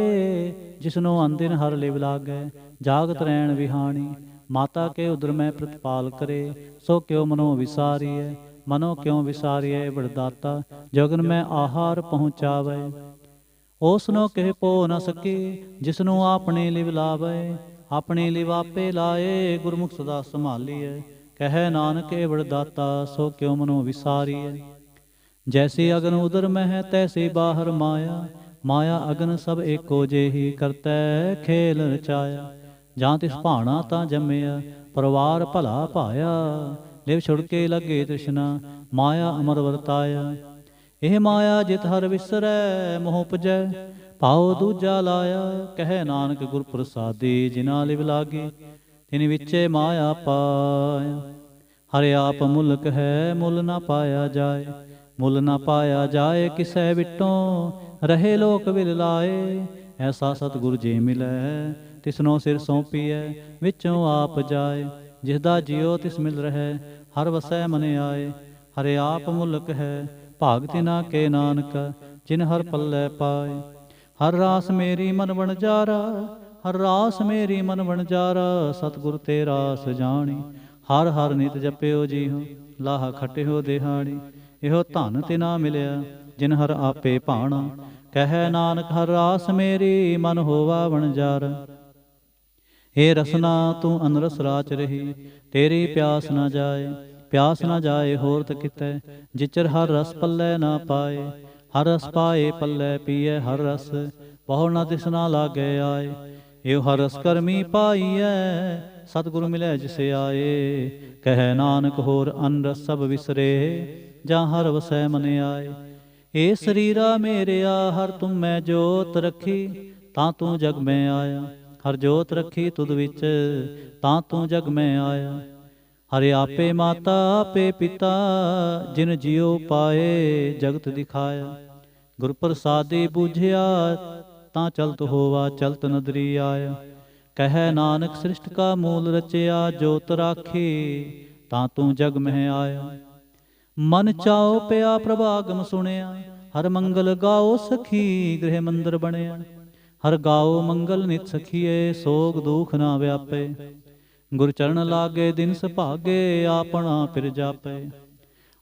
ਜਿਸਨੋ ਅੰਦਿਨ ਹਰ ਲਿਵ ਲਾਗੈ ਜਾਗਤ ਰਹਿਣ ਵਿਹਾਣੀ। ਮਾਤਾ ਕੇ ਉਦਰ ਮੈਂ ਪ੍ਰਤਪਾਲ ਕਰੇ ਸੋ ਕਿਉ ਮਨੋ ਵਿਸਾਰੀਐ। ਮਨੋ ਕਿਉ ਵਿਸਾਰੀਐ ਵਡਦਾਤਾ ਜਗਨ ਮੈਂ ਆਹਾਰ ਪਹੁੰਚਾਵੈ। ਉਸਨੋ ਕਹਿ ਪੋ ਨ ਸਕੇ ਜਿਸਨੂੰ ਆਪਣੇ ਲਿਵ ਲਾਵੈ। ਆਪਣੇ ਲਿਵ ਆਪੇ ਲਾਏ ਗੁਰਮੁਖ ਸਦਾ ਸੰਭਾਲੀਐ। ਕਹਿ ਨਾਨਕ ਏ ਵਡਦਾਤਾ ਸੋ ਕਿਉ ਮਨੋ ਵਿਸਾਰੀਐ। ਜੈਸੀ ਅਗਨ ਉਦਰ ਮਹਿ ਤੈਸੀ ਬਾਹਰ ਮਾਇਆ। ਮਾਇਆ ਅਗਨ ਸਭ ਏਕੋ ਜਿਹੀ ਕਰਤੈ ਖੇਲ ਰਚਾਇਆ। ਜਾਂ ਤਿਸ ਭਾਣਾ ਤਾਂ ਜੰਮਿਆ ਪਰਿਵਾਰ ਭਲਾ ਭਾਇਆ। ਲਿਵ ਛੁੜਕੇ ਲੱਗੇ ਤ੍ਰਿਸ਼ਨਾ ਮਾਇਆ ਅਮਰ ਵਰਤਾਇਆ। ਇਹ ਮਾਇਆ ਜਿਤ ਹਰ ਵਿਸਰੈ ਮੋਹ ਉਪਜੈ ਭਾਉ ਦੂਜਾ ਲਾਇਆ। ਕਹਿ ਨਾਨਕ ਗੁਰ ਪ੍ਰਸਾਦੀ ਜਿਨਾ ਲਿਵ ਲਾਗੇ ਤਿਨ ਵਿੱਚੇ ਮਾਇਆ ਪਾਇਆ। ਹਰਿ ਆਪ ਮੁਲਕ ਹੈ ਮੁੱਲ ਨਾ ਪਾਇਆ ਜਾਏ। ਮੁੱਲ ਨਾ ਪਾਇਆ ਜਾਏ ਕਿਸੈ ਵਿਟੋਂ ਰਹੇ ਲੋਕ ਵਿਲ ਲਾਏ। ਐਸਾ ਸਤਿਗੁਰ ਜੇ ਮਿਲੈ ਤਿਸਨੋ ਸਿਰ ਸੌਂਪੀਐ ਵਿੱਚੋਂ ਆਪ ਜਾਏ। ਜਿਸ ਦਾ ਜਿਉ ਤਿਸ ਮਿਲ ਰਹਿ ਹਰ ਵਸੈ ਮਨ ਆਏ। ਹਰਿ ਆਪ ਮੁਲਕ ਹੈ ਭਾਗ ਤਿਨਾ ਕੇ ਨਾਨਕ ਜਿਨ ਹਰ ਪੱਲੇ ਪਾਏ। ਹਰ ਰਾਸ ਮੇਰੀ ਮਨ ਵਣਜਾਰਾ ਹਰ ਰਾਸ ਮੇਰੀ ਮਨ ਵਣਜਾਰਾ। ਸਤਿਗੁਰ ਤੇ ਰਾਸ ਜਾਣੀ ਹਰ ਹਰ ਨਿਤ ਜਪਿਓ ਜੀਹੋ ਲਾਹਾ ਖਟਿਓ ਦਿਹਾੜੀ। ਇਹੋ ਧਨ ਤਿਨਾ ਮਿਲਿਆ ਜਿਨ ਹਰ ਆਪੇ ਭਾਣਾ। ਕਹਿ ਨਾਨਕ ਹਰ ਰਾਸ ਮੇਰੀ ਮਨ ਹੋਵਾ ਵਣਜਾਰਾ। ਏ ਰਸਨਾ ਤੂੰ ਅਨਰਸ ਰਾਚ ਰਹੀ ਤੇਰੀ ਪਿਆਸ ਨਾ ਜਾਏ। ਪਿਆਸ ਨਾ ਜਾਏ ਹੋਰਤ ਕਿਤੈ ਜਿਚਰ ਹਰ ਰਸ ਪੱਲੇ ਨਾ ਪਾਏ। ਹਰ ਰਸ ਪਾਏ ਪੱਲੇ ਪੀਏ ਹਰ ਰਸ ਬਹੁ ਨਾ ਤਿਸਨਾ ਲਾਗੇ ਆਏ। ਇਹੋ ਹਰ ਰਸ ਕਰਮੀ ਪਾਈਐ ਸਤਿਗੁਰ ਮਿਲੈ ਜਿਸ ਆਏ। ਕਹਿ ਨਾਨਕ ਹੋਰ ਅਨ ਰਸ ਸਭ ਵਿਸਰੇ ਜਾਂ ਹਰ ਵਸੈ ਮਨ ਆਏ। ਏ ਸਰੀਰਾ ਮੇਰਿਆ ਹਰ ਤੁਮ ਮੈਂ ਜੋਤ ਰੱਖੀ ਤਾਂ ਤੂੰ ਜਗ ਮੈਂ ਆਇਆ। ਹਰ ਜੋਤ ਰੱਖੀ ਤੁਧ ਵਿੱਚ ਤਾਂ ਤੂੰ ਜਗ ਮੈਂ ਆਇਆ। ਹਰਿ ਆਪੇ ਮਾਤਾ ਆਪੇ ਪਿਤਾ ਜਿਨ ਜਿਉ ਪਾਏ ਜਗਤ ਦਿਖਾਇਆ। ਗੁਰ ਪ੍ਰਸਾਦੀ ਬੁਝਿਆ ਤਾਂ ਚਲਤ ਹੋਵਾ ਚਲਤ ਨਦਰੀ ਆਇਆ। ਕਹਿ ਨਾਨਕ ਸ੍ਰਿਸ਼ਟ ਕਾ ਮੂਲ ਰਚਿਆ ਜੋਤ ਰਾਖੀ ਤਾਂ ਤੂੰ ਜਗ ਮਹਿ ਆਇਆ। ਮਨ ਚਾਉ ਪਿਆ ਪ੍ਰਭਾਗਮ ਸੁਣਿਆ ਹਰ ਮੰਗਲ ਗਾਓ ਸਖੀ ਗ੍ਰਹਿ ਮੰਦਰ ਬਣਿਆ। ਹਰ ਗਾਓ ਮੰਗਲ ਨਿਤ ਸਖੀਏ ਸੋਗ ਦੁਖ ਨਾ ਵਿਆਪੇ। ਗੁਰ ਚਰਨ ਲਾਗੇ ਦਿਨ ਸੁਭਾਗੇ ਆਪਣਾ ਫਿਰ ਜਾਪੇ।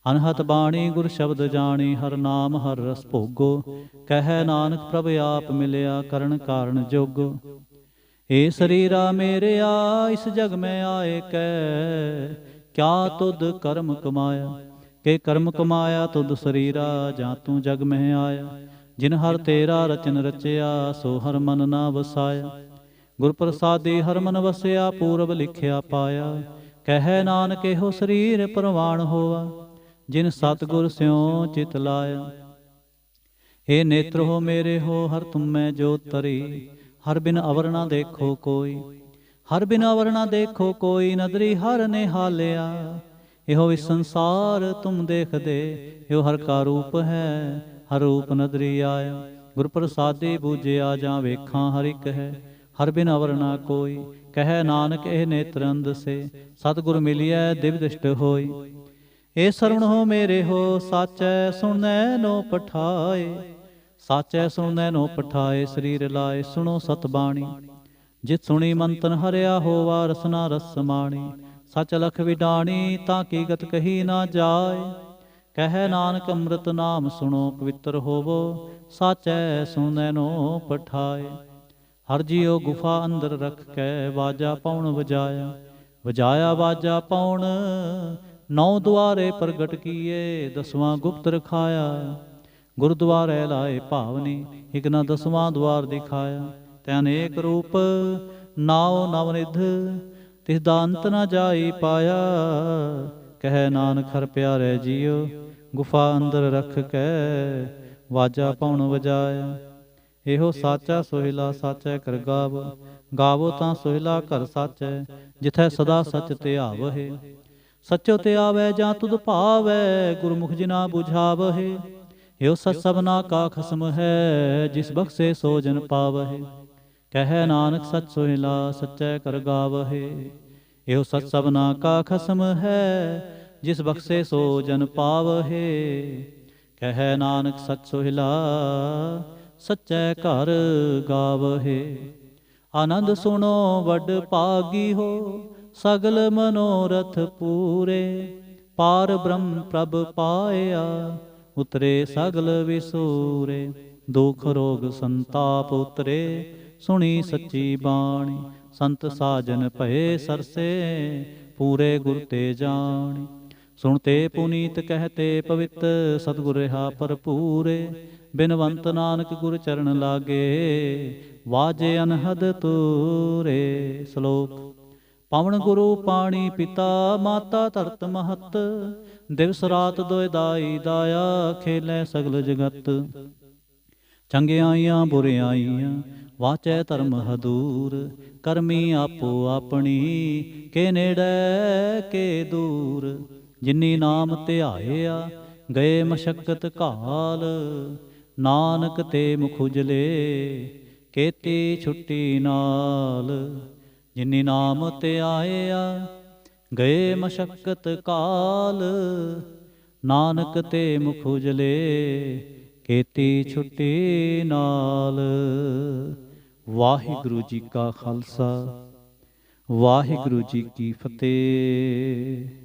ਅਨਹਤ ਬਾਣੀ ਗੁਰ ਸ਼ਬਦ ਜਾਣੀ ਹਰ ਨਾਮ ਹਰ ਰਸ ਭੋਗੋ। ਕਹਿ ਨਾਨਕ ਪ੍ਰਭ ਆਪ ਮਿਲਿਆ ਕਰਨ ਕਾਰਨ ਜੋਗੋ। ਏ ਸਰੀਰਾ ਮੇਰਿਆ ਇਸ ਜਗ ਮੈਂ ਆਏ ਕੈ ਕਿਆ ਤੁਧ ਕਰਮ ਕਮਾਇਆ। ਕੇ ਕਰਮ ਕਮਾਇਆ ਤੁਧ ਸਰੀਰਾ ਜਾਂ ਤੂੰ ਜਗ ਮਹਿ ਆਇਆ। ਜਿਨ ਹਰ ਤੇਰਾ ਰਚਨ ਰਚਿਆ ਸੋ ਹਰ ਮਨ ਨਾ ਵਸਾਇਆ। ਗੁਰ ਪ੍ਰਸਾਦੀ ਹਰ ਮਨ ਵਸਿਆ ਪੂਰਬ ਲਿਖਿਆ ਪਾਇਆ। ਕਹਿ ਨਾਨਕ ਇਹੋ ਸਰੀਰ ਪ੍ਰਵਾਣ ਹੋਆ ਜਿਨ ਸਤਿਗੁਰ ਸਿਉ ਚਿਤ ਲਾਇਆ। ਏ ਨੇਤਰ ਹੋ ਮੇਰੇ ਹੋ ਹਰ ਤੁਮ ਮੈਂ ਜੋਤ ਤਰੀ। ਹਰ ਬਿਨ ਅਵਰ ਨਾ ਦੇਖੋ ਕੋਈ ਹਰ ਬਿਨ ਅਵਰ ਨਾ ਦੇਖੋ ਕੋਈ। ਨਦਰੀ ਹਰ ਨਿਹਾਲਿਆ ਇਹੋ ਇਸ ਸੰਸਾਰ ਤੁਮ ਦੇਖਦੇ। ਇਹੋ ਹਰ ਕਾ ਰੂਪ ਹੈ ਹਰ ਰੂਪ ਨਦਰੀ ਆਇਆ। ਗੁਰ ਪ੍ਰਸਾਦੀ ਬੂਝਿਆ ਜਾਂ ਵੇਖਾਂ ਹਰ ਇੱਕ ਹੈ ਹਰ ਬਿਨ ਅਵਰ ਨਾ ਕੋਈ। ਕਹੈ ਨਾਨਕ ਇਹ ਨੇਤਰ ਅੰਧਸੇ, ਸਤਿਗੁਰ ਮਿਲਿਐ ਦਿਵ ਦਿਸ਼ਟ ਹੋਈ। ਏ ਸਰਵਣ ਹੋ ਮੇਰੇ ਹੋ, ਸਾਚੈ ਸੁਣੈ ਨੋ ਪਠਾਏ। ਸਾਚੈ ਸੁਣੈ ਨੋ ਪਠਾਏ, ਸਰੀਰ ਲਾਏ ਸੁਣੋ ਸਤ ਬਾਣੀ। ਜਿਤ ਸੁਣੀ ਮੰਤਨ ਹਰਿਆ ਹੋਵਾ, ਰਸਨਾ ਰਸ ਸਮਾਣੀ। ਸਚ ਲਖ ਵਿਡਾਣੀ, ਤਾਂ ਕੀ ਗਤ ਕਹੀ ਨਾ ਜਾਏ। ਕਹੈ ਨਾਨਕ ਅੰਮ੍ਰਿਤ ਨਾਮ ਸੁਣੋ, ਪਵਿੱਤਰ ਹੋਵੋ, ਸਾਚੈ ਸੁਣੈ ਨੋ ਪਠਾਏ। ਹਰ ਜੀਉ ਗੁਫਾ ਅੰਦਰ ਰਖ ਕੈ, ਵਾਜਾ ਪਉਣ ਵਜਾਇਆ। ਵਜਾਇਆ ਵਾਜਾ ਪਉਣ, 9 ਦੁਆਰੇ ਪ੍ਰਗਟ ਕੀਏ, 10ਵਾਂ ਗੁਪਤ ਰਖਾਇਆ। ਗੁਰਦੁਆਰੇ ਲਾਏ ਭਾਵਨੀ, ਇਕ ਨਾ 10ਵਾਂ ਦੁਆਰ ਦਿਖਾਇਆ। ਤੈ ਅਨੇਕ ਰੂਪ ਨਾਉ ਨਵਨਿਧ, ਤਿਸ ਦਾ ਅੰਤ ਨਾ ਜਾਈ ਪਾਇਆ। ਕਹੈ ਨਾਨਕ ਹਰ ਪਿਆਰੇ ਜੀਉ, ਗੁਫਾ ਅੰਦਰ ਰਖ ਕੈ, ਵਾਜਾ ਪਉਣ ਵਜਾਇਆ। ਇਹੋ ਸਾਚਾ ਸੋਹਿਲਾ ਸਾਚੈ ਕਰ ਗਾਵੋ, ਗਾਵੋ ਤਾਂ ਸੋਹਿਲਾ ਘਰ ਸਾਚੈ, ਜਿਥੈ ਸਦਾ ਸਚ ਧਿਆਵਹਿ। ਸਚੋ ਧਿਆਵੈ ਜਾਂ ਤੁਧ ਭਾਵੈ, ਗੁਰਮੁਖ ਜਿਨਾ ਬੁਝਾਵਹਿ। ਇਹੋ ਸਚ ਸਭਨਾ ਕਾ ਖਸਮ ਹੈ, ਜਿਸ ਬਖਸ਼ੇ ਸੋ ਜਨ ਪਾਵਹਿ। ਕਹੈ ਨਾਨਕ ਸਚ ਸੋਹਿਲਾ ਸਚੈ ਕਰ ਗਾਵਹਿ। ਇਹੋ ਸਚ ਸਭਨਾ ਕਾ ਖਸਮ ਹੈ, ਜਿਸ ਬਖਸ਼ੇ ਸੋ ਜਨ ਪਾਵਹਿ। ਕਹੈ ਨਾਨਕ ਸਚ ਸੋਹਿਲਾ ਸਚੈ ਘਰ ਗਾਵਹਿ। ਆਨੰਦ ਸੁਣੋ ਵੱਡ ਭਾਗੀ ਹੋ, ਸਗਲ ਮਨੋਰਥ ਪੂਰੇ। ਪਾਰ ਬ੍ਰਹਮ ਪ੍ਰਭ ਪਾਇਆ, ਉਤਰੇ ਸਗਲ ਵਿਸੂਰੇ। ਦੁਖ ਰੋਗ ਸੰਤਾਪ ਉਤਰੇ, ਸੁਣੀ ਸੱਚੀ ਬਾਣੀ। ਸੰਤ ਸਾਜਨ ਭਏ ਸਰਸੇ, ਪੂਰੇ ਗੁਰ ਤੇ ਜਾਣੀ। ਸੁਣਤੇ ਪੁਨੀਤ ਕਹਤੇ ਪਵਿੱਤ, ਸਤਿਗੁਰ ਰਹਾ ਭਰਪੂਰੇ। ਬਿਨਵੰਤ ਨਾਨਕ ਗੁਰ ਚਰਨ ਲਾਗੇ, ਵਾਜੇ ਅਨਹਦ ਤੂਰੇ। ਸ਼ਲੋਕ। ਪਵਨ ਗੁਰੂ ਪਾਣੀ ਪਿਤਾ, ਮਾਤਾ ਧਰਤ ਮਹਤ। ਦਿਵਸ ਰਾਤ ਦੋਇ ਦਾਈ ਦਾਇਆ, ਖੇਲੇ ਸਗਲ ਜਗਤ। ਚੰਗਿਆਈਆਂ ਬੁਰਿਆਈਆਂ, ਵਾਚੈ ਧਰਮ ਹਦੂਰ। ਕਰਮੀ ਆਪੋ ਆਪਣੀ, ਕੇ ਨੇੜੇ ਕੇ ਦੂਰ। ਜਿਨੀ ਨਾਮ ਧਿਆਇਆ, ਗਏ ਮਸ਼ਕਤ ਘਾਲ। ਨਾਨਕ ਤੇ ਮੁਖ ਉਜਲੇ, ਕੀਤੀ ਛੁੱਟੀ ਨਾਲ। ਜਿਨੀ ਨਾਮ ਧਿਆਇਆ, ਗਏ ਮਸ਼ਕਤ ਕਾਲ। ਨਾਨਕ ਤੇ ਮੁਖ ਉਜਲੇ, ਕੀਤੀ ਛੁੱਟੀ ਨਾਲ। ਵਾਹਿਗੁਰੂ ਜੀ ਕਾ ਖਾਲਸਾ, ਵਾਹਿਗੁਰੂ ਜੀ ਕੀ ਫਤਿਹ।